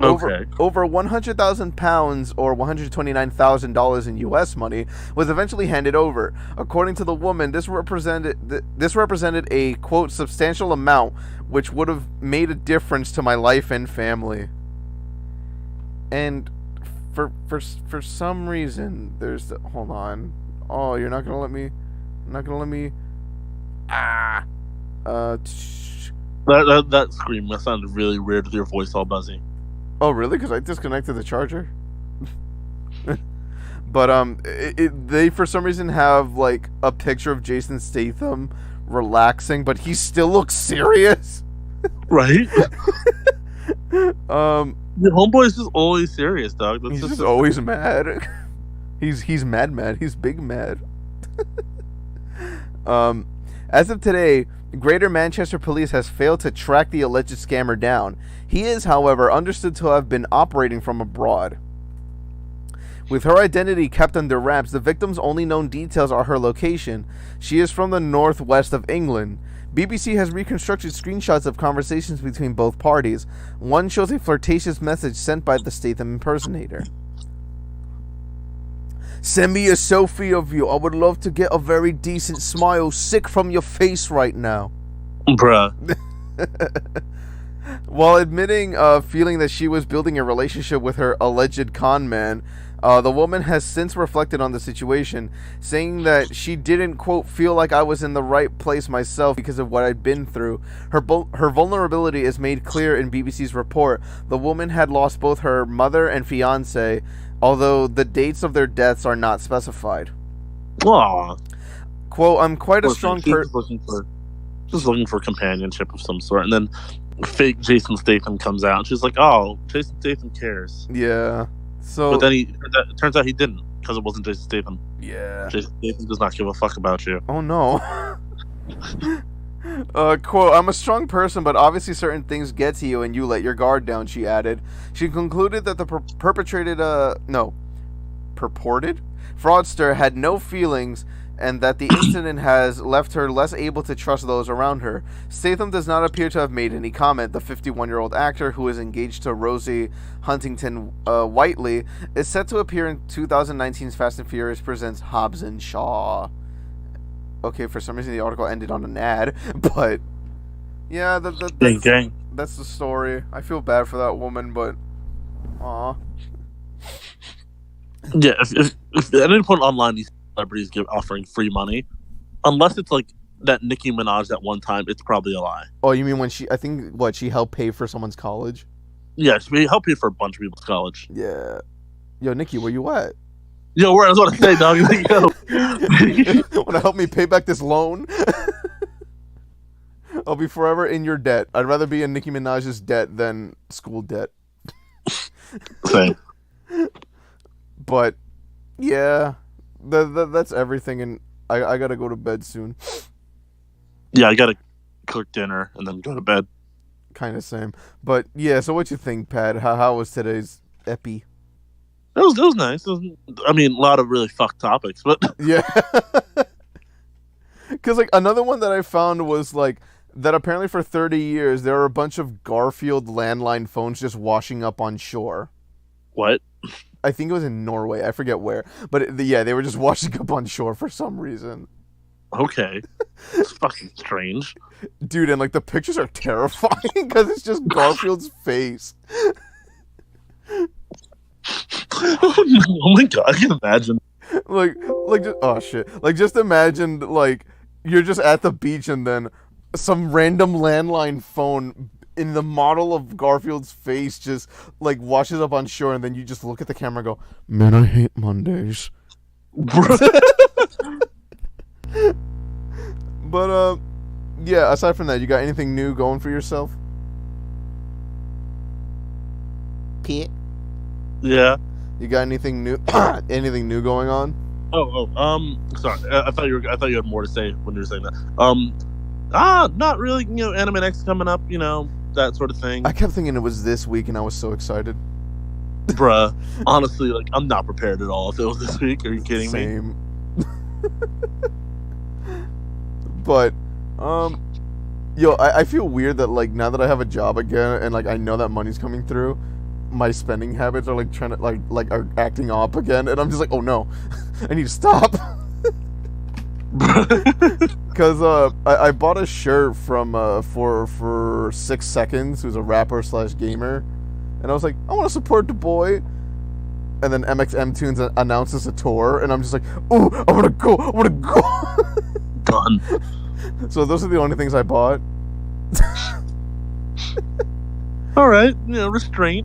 Okay. Over 100,000 pounds or $129,000 in U.S. money was eventually handed over. According to the woman, this represented a, quote, substantial amount which would have made a difference to my life and family. And for some reason, there's the, hold on. Oh, you're not gonna let me. That scream that sounded really weird with your voice all buzzy. Oh, really? Because I disconnected the charger. But they for some reason have like a picture of Jason Statham relaxing, but he still looks serious. Right? Um, The homeboy is just always serious, dog. That's he's just just always mad. He's mad. He's big mad. As of today, Greater Manchester Police has failed to track the alleged scammer down. He is, however, understood to have been operating from abroad. With her identity kept under wraps, the victim's only known details are her location. She is from the northwest of England. BBC has reconstructed screenshots of conversations between both parties. One shows a flirtatious message sent by the Statham impersonator. Send me a selfie of you. I would love to get a very decent smile sick from your face right now. bruh. While admitting feeling that she was building a relationship with her alleged con man, the woman has since reflected on the situation, saying that she didn't, quote, feel like I was in the right place myself because of what I'd been through. Her vulnerability is made clear in BBC's report. The woman had lost both her mother and fiancé, although the dates of their deaths are not specified. Aw. Quote, I'm quite a strong person. Just looking for companionship of some sort, and then fake Jason Statham comes out, and she's like, "Oh, Jason Statham cares." Yeah. So, but then it turns out he didn't, because it wasn't Jason Statham. Yeah. Jason Statham does not give a fuck about you. Oh no. Quote, I'm a strong person, but obviously certain things get to you and you let your guard down, she added. She concluded that the purported fraudster had no feelings and that the incident has left her less able to trust those around her. Statham does not appear to have made any comment. The 51-year-old actor, who is engaged to Rosie Huntington Whiteley, is set to appear in 2019's Fast and Furious Presents Hobbs and Shaw. Okay, for some reason the article ended on an ad, but yeah, that's the story. I feel bad for that woman, but aw. Yeah, if at any point online these celebrities offering free money, unless it's like that Nicki Minaj at one time, it's probably a lie. Oh, you mean when she helped pay for someone's college? Yeah, she helped pay for a bunch of people's college. Yeah. Yo, Nicki, where you at? Yo, where I was about to say, dog. Yo. Want to help me pay back this loan? I'll be forever in your debt. I'd rather be in Nicki Minaj's debt than school debt. Same. But yeah, that's everything, and I gotta go to bed soon. Yeah, I gotta cook dinner and then go to bed. Kind of same, but yeah. So what you think, Pat? How was today's epi? It was nice. A lot of really fucked topics, but yeah. Because like another one that I found was like that apparently for 30 years there are a bunch of Garfield landline phones just washing up on shore. What? I think it was in Norway. I forget where, but yeah, they were just washing up on shore for some reason. Okay, it's fucking strange, dude. And like the pictures are terrifying because it's just Garfield's face. Oh my god, I can imagine. Like just, oh shit. Like just imagine like you're just at the beach and then some random landline phone in the model of Garfield's face just like washes up on shore, and then you just look at the camera and go, man, I hate Mondays. But yeah, aside from that, you got anything new going for yourself? Pete? Yeah. You got anything new? Anything new going on? Sorry. I thought you had more to say when you were saying that. Not really. Anime Next coming up. That sort of thing. I kept thinking it was this week, and I was so excited. Bruh, honestly, like I'm not prepared at all. If it was this week, are you kidding me? Same. But, yo, I feel weird that like now that I have a job again, and like I know that money's coming through, my spending habits are like trying to like are acting up again, and I'm just like, oh no, I need to stop. Because I bought a shirt from for 6 Seconds, who's a rapper / gamer, and I was like, I want to support the boy. And then MXM Tunes announces a tour, and I'm just like, ooh, I want to go. Done. So those are the only things I bought. All right, restraint.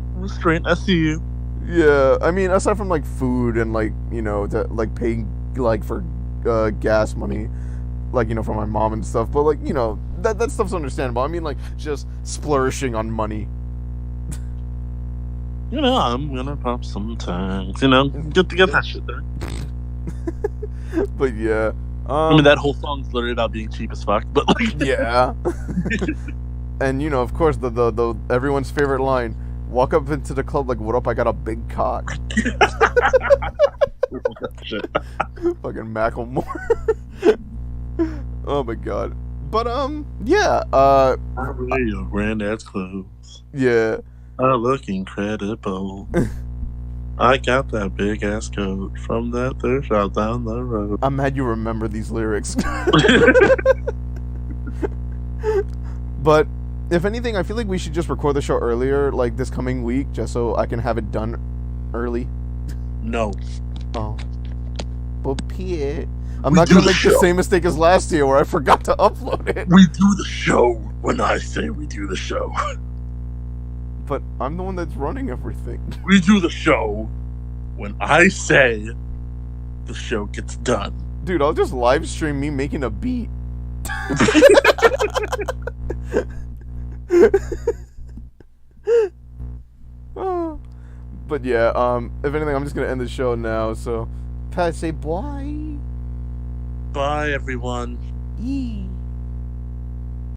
I see you. Yeah, I mean, aside from like food and like to like paying like for gas money, like, you know, from my mom and stuff. But like, you know, that stuff's understandable. I mean, like, just splurging on money. You know, I'm gonna pop some tags. You know, get that shit there. But yeah, I mean, that whole song's literally about being cheap as fuck. But like, yeah. And you know, of course, the everyone's favorite line: walk up into the club like, "What up? I got a big cock." shit. Fucking Macklemore. Oh my god. But yeah. I wear your granddad's clothes. Yeah. I look incredible. I got that big ass coat from that thrift shop down the road. I'm mad you remember these lyrics. But if anything, I feel like we should just record the show earlier, like this coming week, just so I can have it done early. No. Oh. But Pierre, I'm not gonna make the same mistake as last year where I forgot to upload it. We do the show when I say we do the show. But I'm the one that's running everything. We do the show when I say the show gets done. Dude, I'll just live stream me making a beat. Oh. But yeah, if anything, I'm just gonna end the show now. So, Pat, say bye. Bye, everyone. Yee.